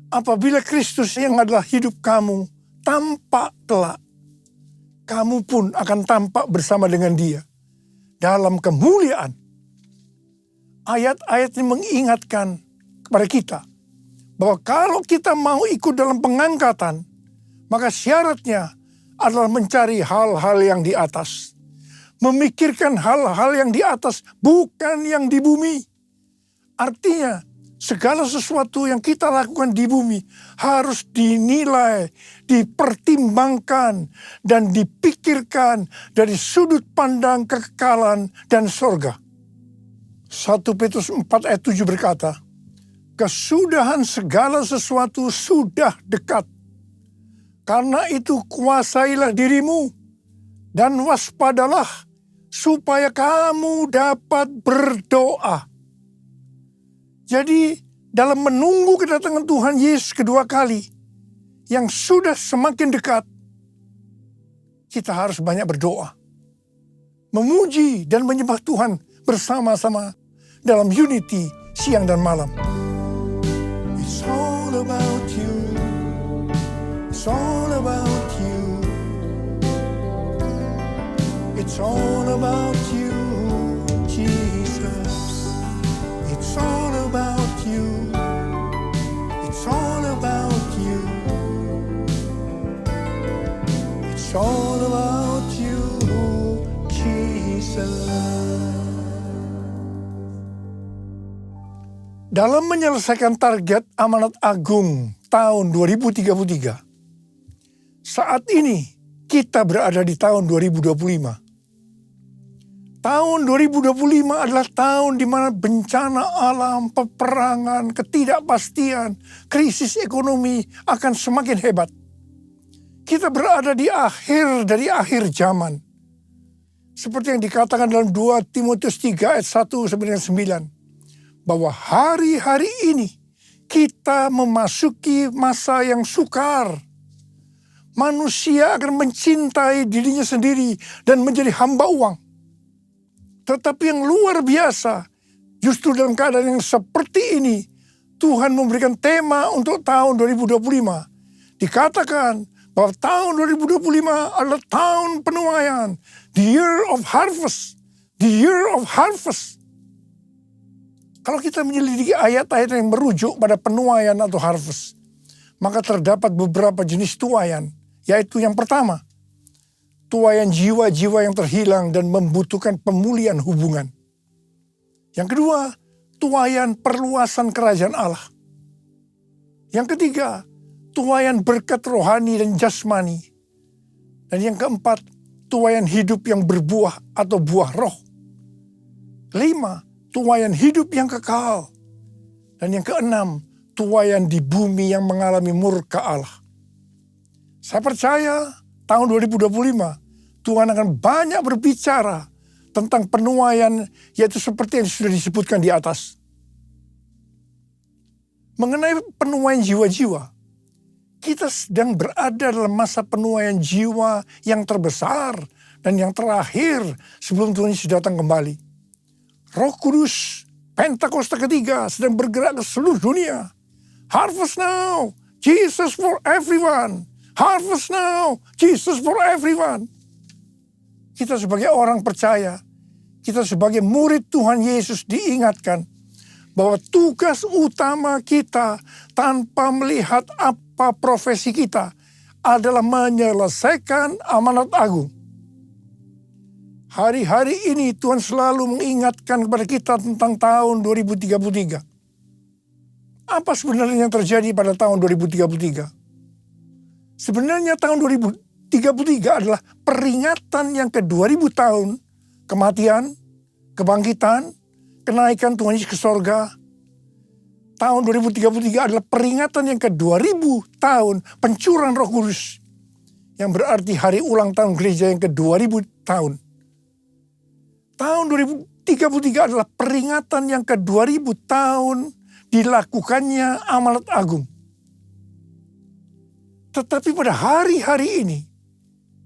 Apabila Kristus yang adalah hidup kamu tampak kelak, kamu pun akan tampak bersama dengan Dia dalam kemuliaan." Ayat-ayat ini mengingatkan kepada kita bahwa kalau kita mau ikut dalam pengangkatan, maka syaratnya adalah mencari hal-hal yang di atas. Memikirkan hal-hal yang di atas, bukan yang di bumi. Artinya, segala sesuatu yang kita lakukan di bumi harus dinilai, dipertimbangkan, dan dipikirkan dari sudut pandang kekekalan dan sorga. 1 Petrus 4 ayat 7 berkata, "Kesudahan segala sesuatu sudah dekat. Karena itu kuasailah dirimu dan waspadalah, supaya kamu dapat berdoa." Jadi dalam menunggu kedatangan Tuhan Yesus kedua kali yang sudah semakin dekat, kita harus banyak berdoa, memuji dan menyembah Tuhan bersama-sama dalam unity siang dan malam. It's all about you. It's all about you. It's all about you, Jesus. It's all about you. It's all about you. It's all about you, Jesus. Dalam menyelesaikan target amanat agung tahun 2033, saat ini kita berada di tahun 2025. Tahun 2025 adalah tahun di mana bencana alam, peperangan, ketidakpastian, krisis ekonomi akan semakin hebat. Kita berada di akhir dari akhir zaman. Seperti yang dikatakan dalam 2 Timotius 3 ayat 1 sampai dengan 9. Bahwa hari-hari ini kita memasuki masa yang sukar. Manusia akan mencintai dirinya sendiri dan menjadi hamba uang. Tetapi yang luar biasa, justru dalam keadaan yang seperti ini, Tuhan memberikan tema untuk tahun 2025. Dikatakan bahwa tahun 2025 adalah tahun penuaian. The year of harvest. The year of harvest. Kalau kita menyelidiki ayat-ayat yang merujuk pada penuaian atau harvest, maka terdapat beberapa jenis tuaian, yaitu yang pertama, tuaian jiwa-jiwa yang terhilang dan membutuhkan pemulihan hubungan. Yang kedua, tuaian perluasan kerajaan Allah. Yang ketiga, tuaian berkat rohani dan jasmani. Dan yang keempat, tuaian hidup yang berbuah atau buah roh. 5, tuaian hidup yang kekal. Dan yang keenam, tuaian di bumi yang mengalami murka Allah. Saya percaya tahun 2025 Tuhan akan banyak berbicara tentang penuaian, yaitu seperti yang sudah disebutkan di atas. Mengenai penuaian jiwa-jiwa, kita sedang berada dalam masa penuaian jiwa yang terbesar dan yang terakhir sebelum Tuhan Yesus datang kembali. Roh Kudus, Pentakosta ketiga sedang bergerak ke seluruh dunia. Harvest now, Jesus for everyone. Harvest now, Jesus for everyone. Kita sebagai orang percaya, kita sebagai murid Tuhan Yesus diingatkan bahwa tugas utama kita tanpa melihat apa profesi kita adalah menyelesaikan amanat agung. Hari-hari ini Tuhan selalu mengingatkan kepada kita tentang tahun 2033. Apa sebenarnya yang terjadi pada tahun 2033? Sebenarnya tahun 2033 adalah peringatan yang ke-2000 tahun kematian, kebangkitan, kenaikan Tuhan Yesus ke sorga. Tahun 2033 adalah peringatan yang ke-2000 tahun pencurahan Roh Kudus. Yang berarti hari ulang tahun gereja yang ke-2000 tahun. Tahun 2033 adalah peringatan yang ke-2000 tahun dilakukannya amanat agung. Tetapi pada hari-hari ini,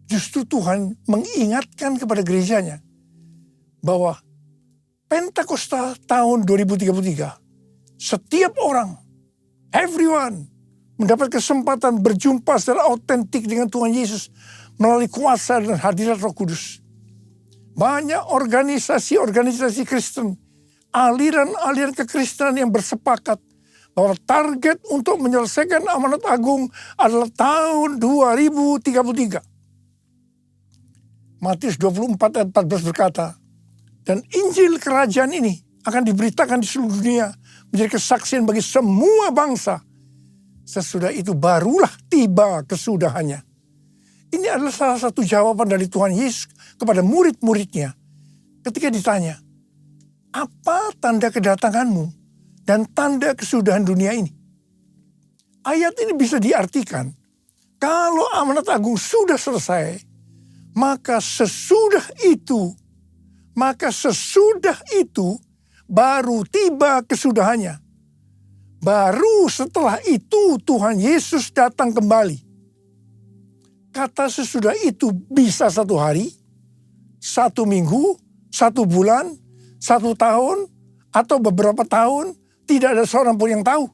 justru Tuhan mengingatkan kepada gerejanya bahwa Pentakosta tahun 2033, setiap orang, everyone, mendapat kesempatan berjumpa secara autentik dengan Tuhan Yesus melalui kuasa dan hadirat Roh Kudus. Banyak organisasi-organisasi Kristen, aliran-aliran kekristenan yang bersepakat bahwa target untuk menyelesaikan amanat agung adalah tahun 2033. Matius 24 ayat 14 berkata, dan Injil kerajaan ini akan diberitakan di seluruh dunia menjadi kesaksian bagi semua bangsa. Sesudah itu barulah tiba kesudahannya. Ini adalah salah satu jawaban dari Tuhan Yesus kepada murid-muridnya ketika ditanya, apa tanda kedatanganmu dan tanda kesudahan dunia ini? Ayat ini bisa diartikan, kalau amanat agung sudah selesai, maka sesudah itu baru tiba kesudahannya. Baru setelah itu Tuhan Yesus datang kembali. Kata sesudah itu bisa 1 hari, 1 minggu, 1 bulan, 1 tahun, atau beberapa tahun, tidak ada seorang pun yang tahu.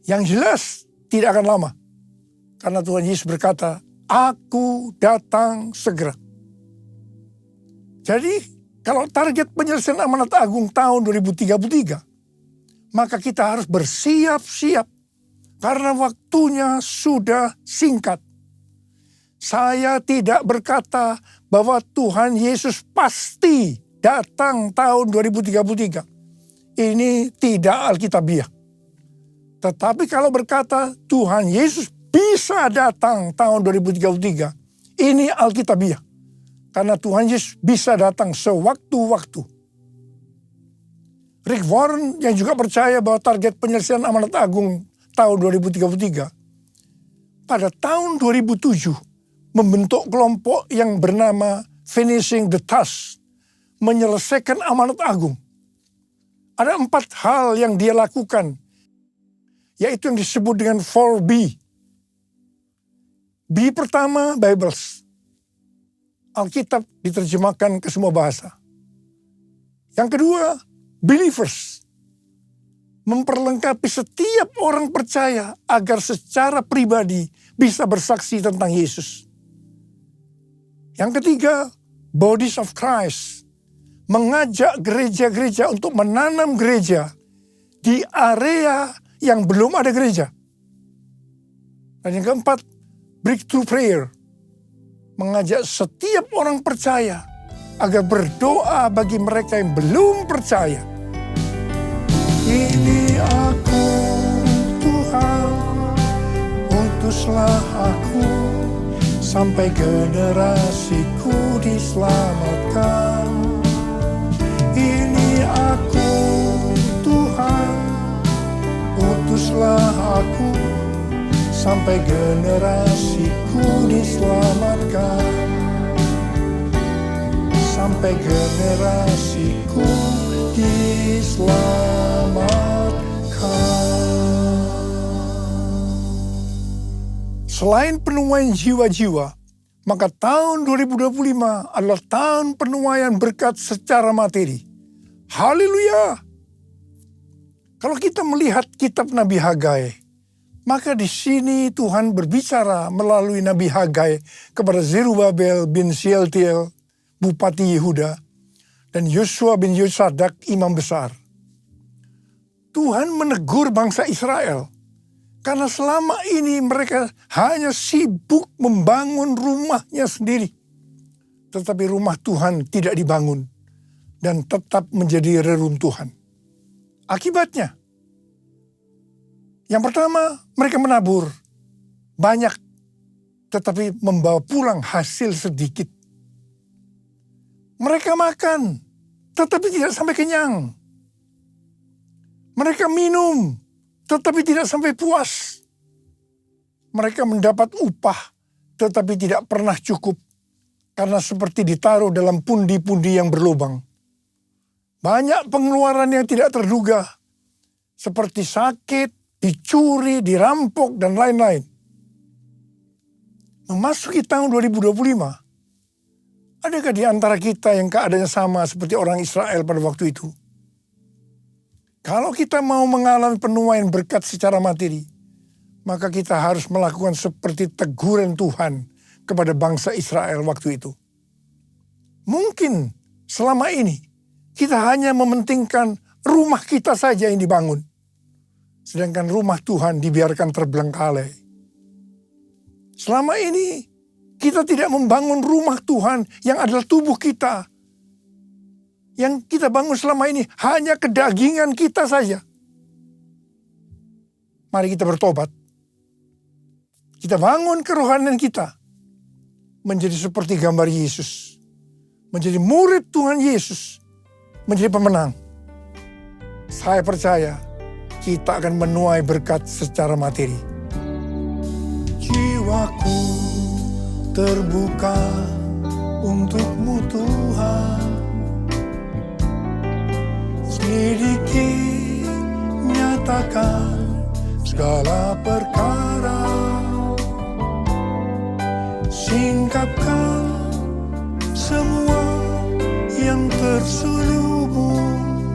Yang jelas tidak akan lama. Karena Tuhan Yesus berkata, Aku datang segera. Jadi kalau target penyelesaian amanat agung tahun 2033, maka kita harus bersiap-siap karena waktunya sudah singkat. Saya tidak berkata bahwa Tuhan Yesus pasti datang tahun 2033. Ini tidak alkitabiah. Tetapi kalau berkata Tuhan Yesus bisa datang tahun 2033, ini alkitabiah. Karena Tuhan Yesus bisa datang sewaktu-waktu. Rick Warren yang juga percaya bahwa target penyelesaian amanat agung tahun 2033, pada tahun 2007 membentuk kelompok yang bernama Finishing the Task, menyelesaikan amanat agung. Ada 4 hal yang dia lakukan, yaitu yang disebut dengan 4B. B pertama, Bibles. Alkitab diterjemahkan ke semua bahasa. Yang kedua, believers. Memperlengkapi setiap orang percaya agar secara pribadi bisa bersaksi tentang Yesus. Yang ketiga, bodies of Christ. Mengajak gereja-gereja untuk menanam gereja di area yang belum ada gereja. Dan yang keempat, breakthrough prayer. Mengajak setiap orang percaya agar berdoa bagi mereka yang belum percaya. Ini aku, Tuhan, utuslah aku, sampai generasiku diselamatkan. Ini aku, Tuhan, utuslah aku, sampai generasiku diselamatkan. Sampai generasiku diselamatkan. Selain penuaian jiwa-jiwa, maka tahun 2025 adalah tahun penuaian berkat secara materi. Haleluya! Kalau kita melihat kitab Nabi Hagai, maka di sini Tuhan berbicara melalui Nabi Hagai kepada Zerubabel bin Shealtiel, Bupati Yehuda, dan Yosua bin Yosadak imam besar. Tuhan menegur bangsa Israel karena selama ini mereka hanya sibuk membangun rumahnya sendiri. Tetapi rumah Tuhan tidak dibangun dan tetap menjadi reruntuhan. Akibatnya, yang pertama mereka menabur banyak tetapi membawa pulang hasil sedikit. Mereka makan tetapi tidak sampai kenyang. Mereka minum tetapi tidak sampai puas. Mereka mendapat upah tetapi tidak pernah cukup. Karena seperti ditaruh dalam pundi-pundi yang berlubang. Banyak pengeluaran yang tidak terduga. Seperti sakit, dicuri, dirampok, dan lain-lain. Memasuki tahun 2025, adakah di antara kita yang keadaannya sama seperti orang Israel pada waktu itu? Kalau kita mau mengalami penuaian berkat secara materi, maka kita harus melakukan seperti teguran Tuhan kepada bangsa Israel waktu itu. Mungkin selama ini kita hanya mementingkan rumah kita saja yang dibangun. Sedangkan rumah Tuhan dibiarkan terbengkalai. Selama ini kita tidak membangun rumah Tuhan yang adalah tubuh kita. Yang kita bangun selama ini hanya kedagingan kita saja. Mari kita bertobat. Kita bangun kerohanian kita menjadi seperti gambar Yesus. Menjadi murid Tuhan Yesus. Menjadi pemenang. Saya percaya kita akan menuai berkat secara materi. Jiwaku terbuka untuk-Mu Tuhan. Selidiki, nyatakan segala perkara. Singkapkan semua yang terselubung,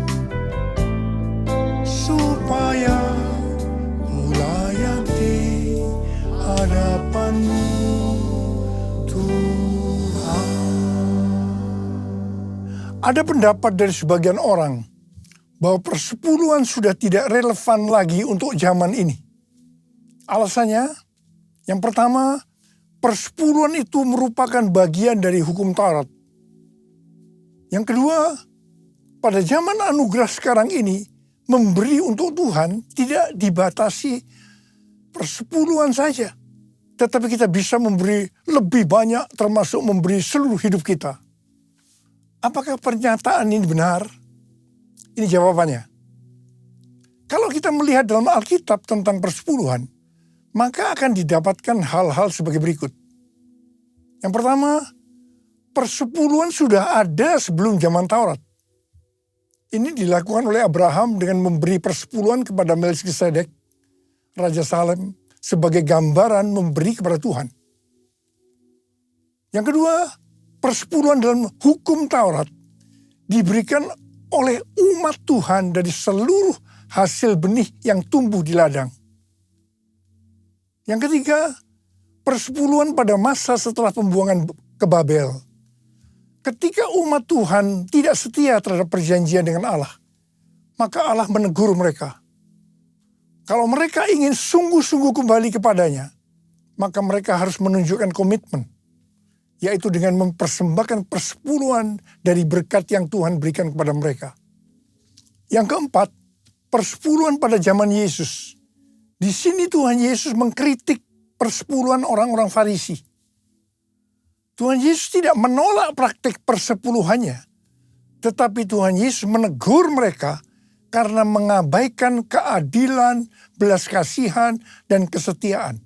supaya ku layak di hadapan-Mu, Tuhan. Ada pendapat dari sebagian orang bahwa persepuluhan sudah tidak relevan lagi untuk zaman ini. Alasannya, yang pertama, persepuluhan itu merupakan bagian dari hukum Taurat. Yang kedua, pada zaman anugerah sekarang ini, memberi untuk Tuhan tidak dibatasi persepuluhan saja. Tetapi kita bisa memberi lebih banyak, termasuk memberi seluruh hidup kita. Apakah pernyataan ini benar? Ini jawabannya. Kalau kita melihat dalam Alkitab tentang persepuluhan, maka akan didapatkan hal-hal sebagai berikut. Yang pertama, persepuluhan sudah ada sebelum zaman Taurat. Ini dilakukan oleh Abraham dengan memberi persepuluhan kepada Melkisedek, Raja Salem, sebagai gambaran memberi kepada Tuhan. Yang kedua, persepuluhan dalam hukum Taurat diberikan oleh umat Tuhan dari seluruh hasil benih yang tumbuh di ladang. Yang ketiga, persepuluhan pada masa setelah pembuangan ke Babel. Ketika umat Tuhan tidak setia terhadap perjanjian dengan Allah, maka Allah menegur mereka. Kalau mereka ingin sungguh-sungguh kembali kepadanya, maka mereka harus menunjukkan komitmen, yaitu dengan mempersembahkan persepuluhan dari berkat yang Tuhan berikan kepada mereka. Yang keempat, persepuluhan pada zaman Yesus. Di sini Tuhan Yesus mengkritik persepuluhan orang-orang Farisi. Tuhan Yesus tidak menolak praktik persepuluhannya, tetapi Tuhan Yesus menegur mereka karena mengabaikan keadilan, belas kasihan, dan kesetiaan.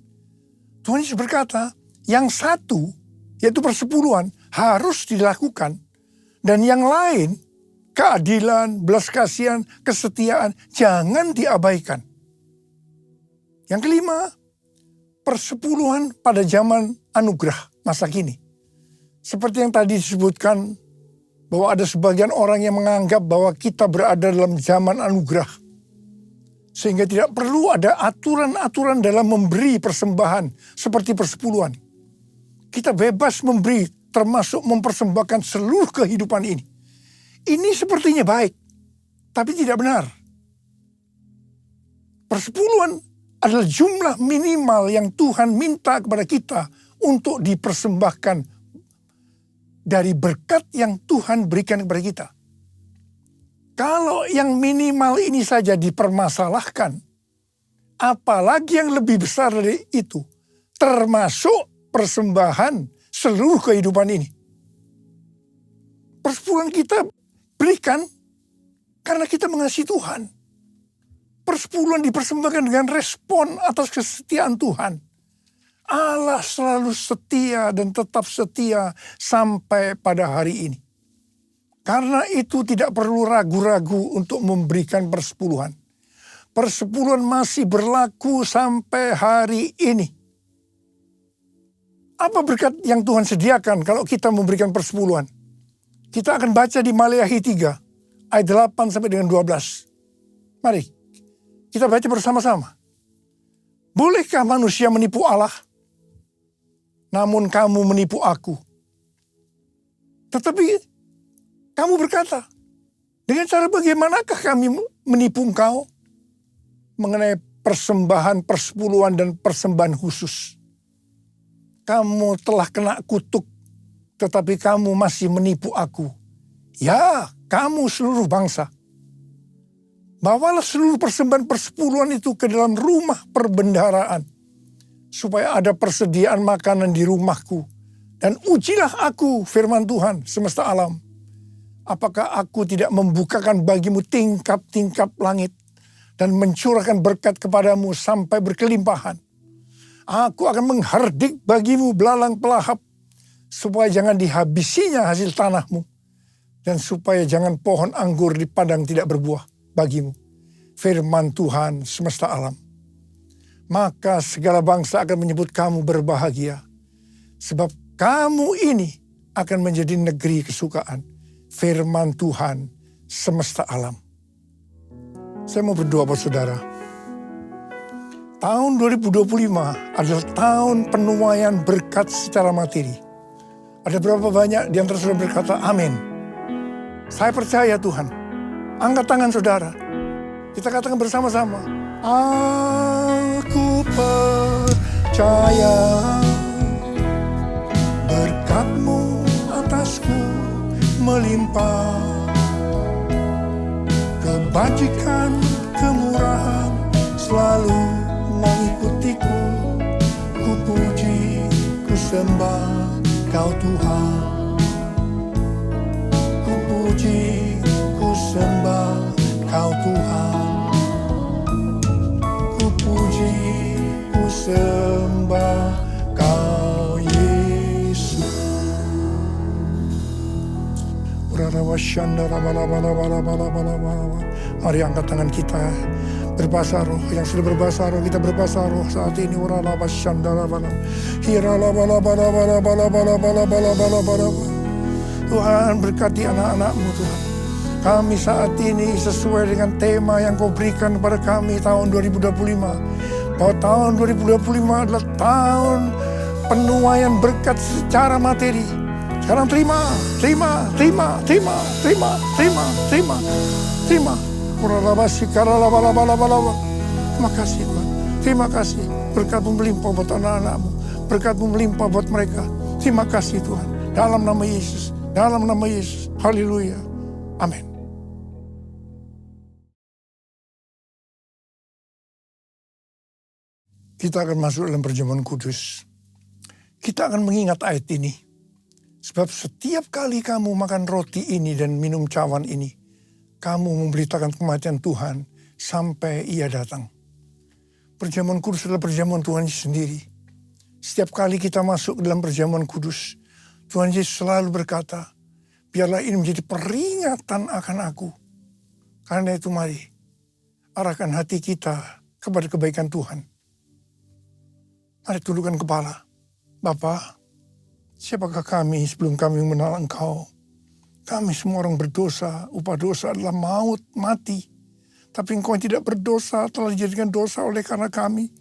Tuhan Yesus berkata, yang satu, yaitu persepuluhan, harus dilakukan, dan yang lain, keadilan, belas kasihan, kesetiaan, jangan diabaikan. Yang kelima, persepuluhan pada zaman anugerah masa kini. Seperti yang tadi disebutkan, bahwa ada sebagian orang yang menganggap bahwa kita berada dalam zaman anugerah. Sehingga tidak perlu ada aturan-aturan dalam memberi persembahan seperti persepuluhan. Kita bebas memberi, termasuk mempersembahkan seluruh kehidupan ini. ini sepertinya baik, tapi tidak benar. Persepuluhan adalah jumlah minimal yang Tuhan minta kepada kita untuk dipersembahkan dari berkat yang Tuhan berikan kepada kita. Kalau yang minimal ini saja dipermasalahkan, apalagi yang lebih besar dari itu, termasuk persembahan seluruh kehidupan ini. Persepuluhan kita berikan karena kita mengasihi Tuhan. Persepuluhan dipersembahkan dengan respon atas kesetiaan Tuhan. Allah selalu setia dan tetap setia sampai pada hari ini. Karena itu tidak perlu ragu-ragu untuk memberikan persepuluhan. Persepuluhan masih berlaku sampai hari ini. Apa berkat yang Tuhan sediakan kalau kita memberikan persepuluhan? Kita akan baca di Maleakhi 3 ayat 8 sampai dengan 12. Mari kita baca bersama-sama. Bolehkah manusia menipu Allah? Namun kamu menipu aku. Tetapi kamu berkata, dengan cara bagaimanakah kami menipu engkau? Mengenai persembahan, persepuluhan, dan persembahan khusus. Kamu telah kena kutuk, tetapi kamu masih menipu aku. Ya, kamu seluruh bangsa. Bawalah seluruh persembahan persepuluhan itu ke dalam rumah perbendaharaan, supaya ada persediaan makanan di rumahku. Dan ujilah aku, firman Tuhan semesta alam. Apakah aku tidak membukakan bagimu tingkap-tingkap langit dan mencurahkan berkat kepadamu sampai berkelimpahan? Aku akan menghardik bagimu belalang pelahap, supaya jangan dihabisinya hasil tanahmu, dan supaya jangan pohon anggur di padang tidak berbuah bagimu. Firman Tuhan semesta alam. Maka segala bangsa akan menyebut kamu berbahagia, sebab kamu ini akan menjadi negeri kesukaan. Firman Tuhan semesta alam. Saya mau berdoa buat saudara. Tahun 2025 adalah tahun penuaian berkat secara materi. Ada berapa banyak di antara saudara berkata amin? Saya percaya Tuhan. Angkat tangan saudara. Kita katakan bersama-sama. Aku percaya berkat-Mu atasku melimpah, kebajikan, kemurahan selalu mengikutiku. Ku puji, ku sembah Kau Tuhan. Ku puji, ku sembah Kau Tuhan. Ku puji, ku sembah Kau Yesus. Mari angkat tangan kita berbahasa roh. Yang sudah berbahasa roh, kita berbahasa roh saat ini. Tuhan berkati anak-anak-Mu Tuhan. Kami saat ini sesuai dengan tema yang Kau berikan kepada kami tahun 2025. Bahwa tahun 2025 adalah tahun penuaian berkat secara materi. Sekarang terima. Terima kasih Tuhan. Terima kasih. Berkat-Mu melimpah buat anak-anak-Mu. Berkat-Mu melimpah buat mereka. Terima kasih Tuhan. Dalam nama Yesus. Dalam nama Yesus. Haleluya. Amin. Kita akan masuk dalam perjamuan kudus. Kita akan mengingat ayat ini. Sebab setiap kali kamu makan roti ini dan minum cawan ini, kamu memberitakan kematian Tuhan sampai Ia datang. Perjamuan kudus adalah perjamuan Tuhan Yesus sendiri. Setiap kali kita masuk dalam perjamuan kudus, Tuhan Yesus selalu berkata, biarlah ini menjadi peringatan akan aku. Karena itu mari, arahkan hati kita kepada kebaikan Tuhan. Mari tundukkan kepala. Bapa, siapakah kami sebelum kami mengenal Engkau? Kami semua orang berdosa, upah dosa adalah maut, mati. Tapi Engkau yang tidak berdosa telah dijadikan dosa oleh karena kami.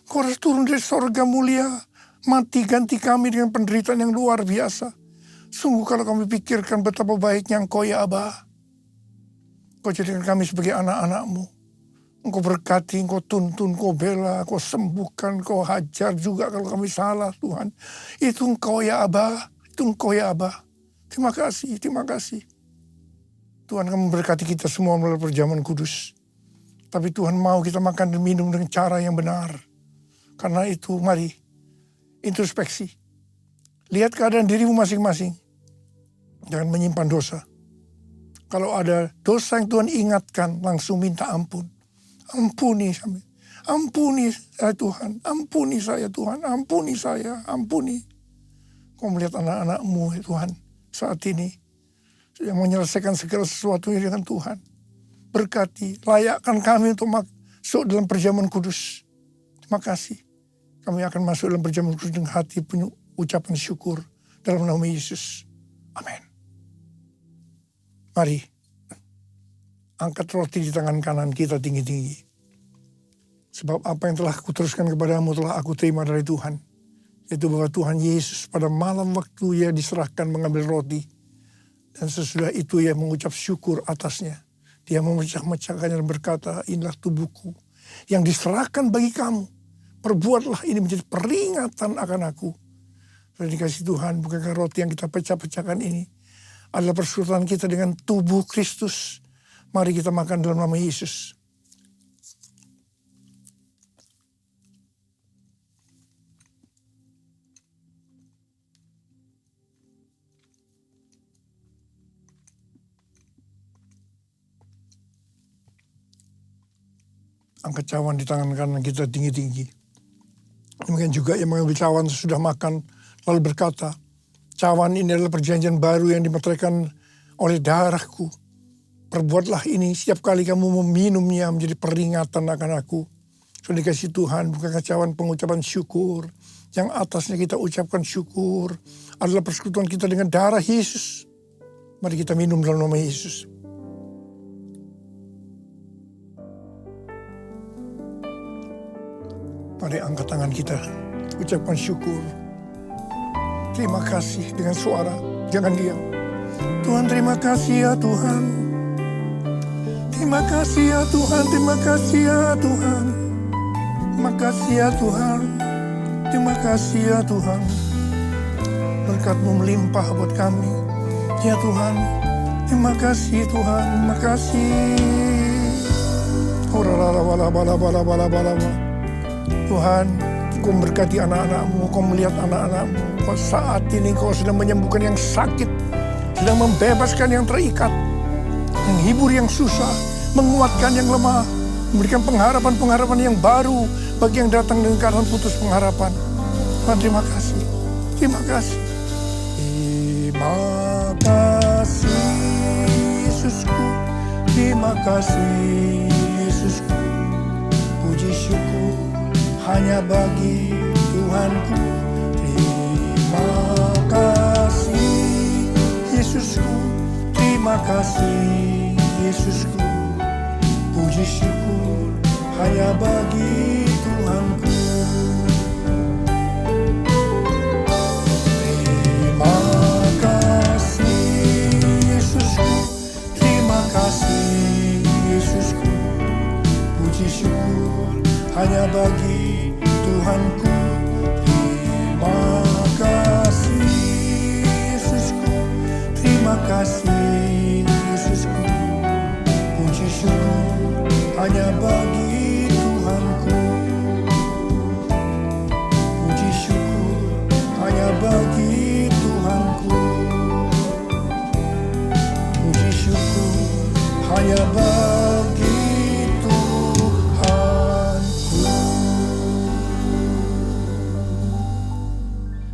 Engkau harus turun dari sorga mulia, mati ganti kami dengan penderitaan yang luar biasa. Sungguh kalau kami pikirkan betapa baiknya Engkau ya Aba. Kau jadikan kami sebagai anak-anak-Mu. Engkau berkati, Engkau tuntun, Engkau bela, Engkau sembuhkan, Engkau hajar juga kalau kami salah Tuhan. Itu Engkau ya Abah, itu Engkau ya Abah. Terima kasih, terima kasih. Tuhan, Kamu berkati kita semua melalui perjamuan kudus. Tapi Tuhan mau kita makan dan minum dengan cara yang benar. Karena itu mari introspeksi. Lihat keadaan dirimu masing-masing. Jangan menyimpan dosa. Kalau ada dosa yang Tuhan ingatkan, langsung minta ampun. Ampuni kami. Ampuni saya Tuhan. Ampuni saya Tuhan. Ampuni saya. Ampuni. Kau melihat anak-anak-Mu Tuhan saat ini. Yang menyelesaikan segala sesuatunya dengan Tuhan. Berkati. Layakkan kami untuk masuk dalam perjamuan kudus. Terima kasih. Kami akan masuk dalam perjamuan kudus dengan hati penuh ucapan syukur. Dalam nama Yesus. Amin. Mari. Angkat roti di tangan kanan kita tinggi-tinggi. Sebab apa yang telah kuteruskan kepadamu telah aku terima dari Tuhan. Yaitu bahwa Tuhan Yesus pada malam waktu Ia diserahkan mengambil roti. Dan sesudah itu Ia mengucap syukur atasnya. Dia memecah-mecahkannya dan berkata, inilah tubuhku yang diserahkan bagi kamu. Perbuatlah ini menjadi peringatan akan aku. Dan dikasih Tuhan, bukankah roti yang kita pecah-pecahkan ini adalah persekutuan kita dengan tubuh Kristus. Mari kita makan dalam nama Yesus. Angkat cawan di tangan kanan kita tinggi-tinggi. Demikian juga yang mengambil cawan sesudah makan lalu berkata, cawan ini adalah perjanjian baru yang dimeteraikan oleh darahku. Perbuatlah ini setiap kali kamu meminumnya menjadi peringatan akan aku. Sudah dikasih Tuhan, bukankah cawan pengucapan syukur. Yang atasnya kita ucapkan syukur adalah persekutuan kita dengan darah Yesus. Mari kita minum dalam nama Yesus. Mari angkat tangan kita, ucapkan syukur. Terima kasih dengan suara, jangan diam. Tuhan terima kasih ya Tuhan. Terima kasih ya Tuhan, terima kasih ya Tuhan. Terima kasih ya Tuhan, terima kasih ya Tuhan. Berkat-Mu melimpah buat kami. Ya Tuhan, terima kasih Tuhan, terima kasih. Tuhan, Kau memberkati anak-anak-Mu, Kau melihat anak-anak-Mu. Saat ini Kau sedang menyembuhkan yang sakit, sedang membebaskan yang terikat, menghibur yang susah, menguatkan yang lemah, memberikan pengharapan-pengharapan yang baru bagi yang datang dengan keadaan putus pengharapan. Tuhan, terima kasih. Terima kasih. Terima kasih Yesusku. Terima kasih Yesusku. Puji syukur hanya bagi Tuhanku. Terima kasih Yesusku. Terima kasih Yesusku. Puji syukur hanya bagi Tuhanku. Terima kasih Yesusku. Terima kasih Yesusku. Puji syukur hanya bagi Tuhanku. Terima kasih Yesusku. Terima kasih Yesusku. Puji syukur hanya bagi Tuhanku. Puji syukur hanya bagi Tuhanku. Puji syukur hanya bagi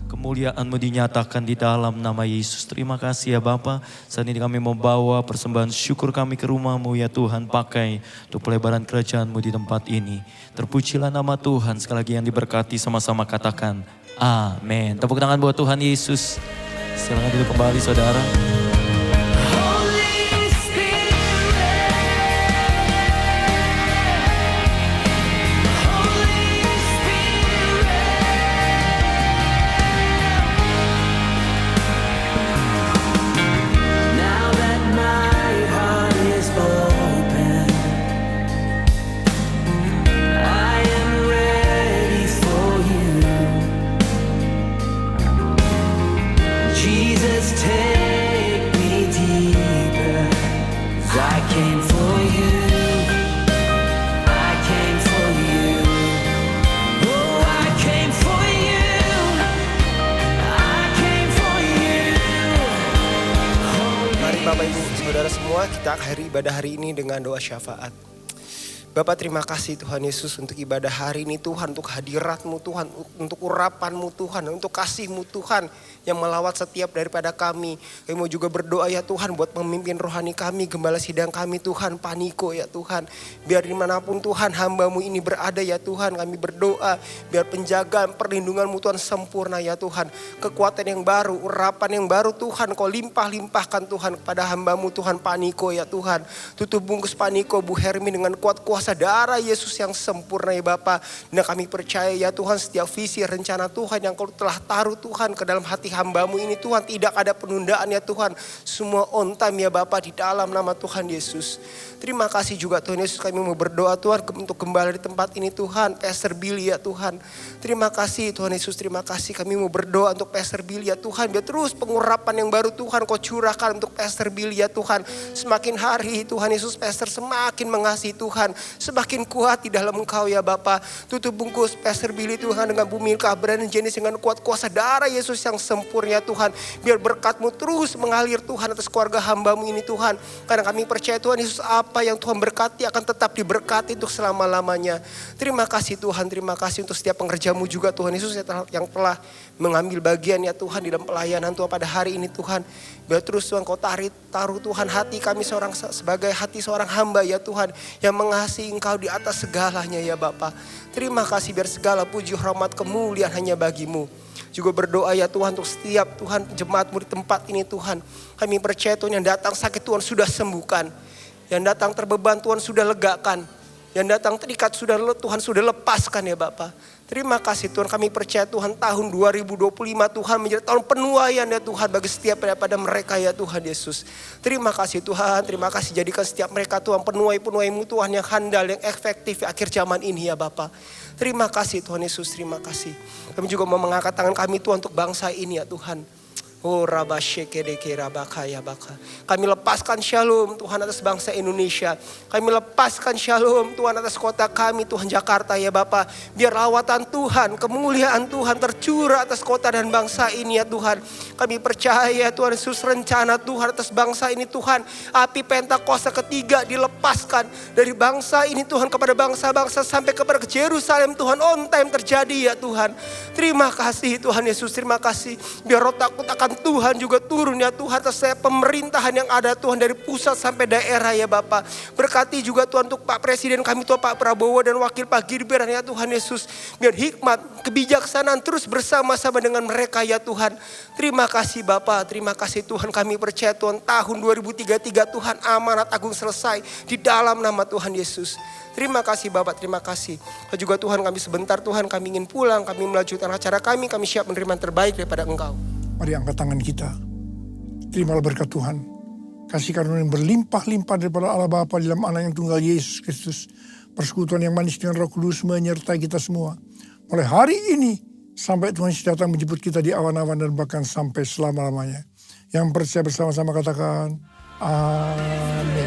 kemuliaan-Mu dinyatakan di dalam nama Yesus. Terima kasih ya Bapa. Saat ini kami membawa persembahan syukur kami ke rumah-Mu ya Tuhan. Pakai untuk pelebaran kerajaan-Mu di tempat ini. Terpujilah nama Tuhan. Sekali lagi yang diberkati sama-sama katakan amin. Tepuk tangan buat Tuhan Yesus. Silakan duduk kembali saudara. Now that my heart is full, ibadah hari ini dengan doa syafaat. Bapak terima kasih Tuhan Yesus untuk ibadah hari ini Tuhan, untuk hadirat-Mu Tuhan, untuk urapan-Mu Tuhan, untuk kasih-Mu Tuhan yang melawat setiap daripada kami. Kami mau juga berdoa ya Tuhan buat pemimpin rohani kami, gembala sidang kami Tuhan, Pak Niko ya Tuhan. Biar dimanapun Tuhan hamba-Mu ini berada ya Tuhan, kami berdoa biar penjagaan perlindungan-Mu Tuhan sempurna ya Tuhan. Kekuatan yang baru, urapan yang baru Tuhan Kau limpah-limpahkan Tuhan kepada hamba-Mu Tuhan Pak Niko ya Tuhan. Tutup bungkus Pak Niko, Bu Hermi dengan kuat kuasa darah Yesus yang sempurna ya Bapa. Dan kami percaya ya Tuhan setiap visi rencana Tuhan yang Kau telah taruh Tuhan ke dalam hati hamba-Mu ini Tuhan, tidak ada penundaan ya Tuhan. Semua on time ya Bapa di dalam nama Tuhan Yesus. Terima kasih juga Tuhan Yesus, kami mau berdoa Tuhan untuk gembala di tempat ini Tuhan, Pastor Billy ya Tuhan. Terima kasih Tuhan Yesus, terima kasih kami mau berdoa untuk Pastor Billy ya Tuhan. Biar terus pengurapan yang baru Tuhan Kau curahkan untuk Pastor Billy ya Tuhan. Semakin hari Tuhan Yesus Pastor semakin mengasihi Tuhan, semakin kuat di dalam Engkau ya Bapa. Tutup bungkus Pastor Billy Tuhan dengan bumi Brandon Jenis dengan kuat kuasa darah Yesus yang sempurna Tuhan. Biar berkat-Mu terus mengalir Tuhan atas keluarga hamba-Mu ini Tuhan. Karena kami percaya Tuhan Yesus apa yang Tuhan berkati akan tetap diberkati untuk selama-lamanya. Terima kasih Tuhan, terima kasih untuk setiap pengerja-Mu juga Tuhan Yesus yang telah mengambil bagian ya Tuhan di dalam pelayanan Tuhan pada hari ini Tuhan. Biar terus Tuhan Kau taruh Tuhan hati kami sebagai hati seorang hamba ya Tuhan, yang mengasihi Engkau di atas segalanya ya Bapa. Terima kasih biar segala puji hormat kemuliaan hanya bagi-Mu. Juga berdoa ya Tuhan untuk setiap Tuhan jemaat-Mu di tempat ini Tuhan. Kami percaya Tuhan yang datang sakit Tuhan sudah sembuhkan. Yang datang terbeban Tuhan sudah legakan. Yang datang terikat Tuhan sudah lepaskan ya Bapa. Terima kasih Tuhan, kami percaya Tuhan tahun 2025 Tuhan menjadi tahun penuaian ya Tuhan bagi setiap daripada mereka ya Tuhan Yesus. Terima kasih Tuhan, terima kasih jadikan setiap mereka Tuhan penuai-penuai-Mu Tuhan yang handal, yang efektif di akhir zaman ini ya Bapa. Terima kasih Tuhan Yesus, terima kasih. Kami juga mau mengangkat tangan kami Tuhan untuk bangsa ini ya Tuhan. Oh rabashekedeke rabakaya baka. Kami lepaskan shalom Tuhan atas bangsa Indonesia. Kami lepaskan shalom Tuhan atas kota kami Tuhan Jakarta ya Bapa. Biar lawatan Tuhan, kemuliaan Tuhan tercurah atas kota dan bangsa ini ya Tuhan. Kami percaya Tuhan Yesus rencana Tuhan atas bangsa ini Tuhan. Api Pentakosta ketiga dilepaskan dari bangsa ini Tuhan kepada bangsa-bangsa sampai kepada Yerusalem Tuhan, on time terjadi ya Tuhan. Terima kasih Tuhan Yesus, terima kasih. Biar roh takut akan Tuhan juga turun ya Tuhan atas pemerintahan yang ada Tuhan dari pusat sampai daerah ya Bapak. Berkati juga Tuhan untuk Pak Presiden kami Tuhan Pak Prabowo dan Wakil Pak Gibran ya Tuhan Yesus. Biar hikmat, kebijaksanaan terus bersama-sama dengan mereka ya Tuhan. Terima kasih Bapak, terima kasih Tuhan, kami percaya Tuhan tahun 2033 Tuhan amanat agung selesai di dalam nama Tuhan Yesus. Terima kasih Bapak, terima kasih. Juga Tuhan kami sebentar Tuhan kami ingin pulang, kami melanjutkan acara kami siap menerima yang terbaik daripada Engkau. Mari angkat tangan kita. Terimalah berkat Tuhan. Kasih karunia yang berlimpah-limpah daripada Allah Bapa dalam Anak yang tunggal Yesus Kristus. Persekutuan yang manis dengan Roh Kudus menyertai kita semua. Mulai hari ini sampai Tuhan Yesus datang menjemput kita di awan-awan dan bahkan sampai selama-lamanya. Yang percaya bersama-sama katakan amin.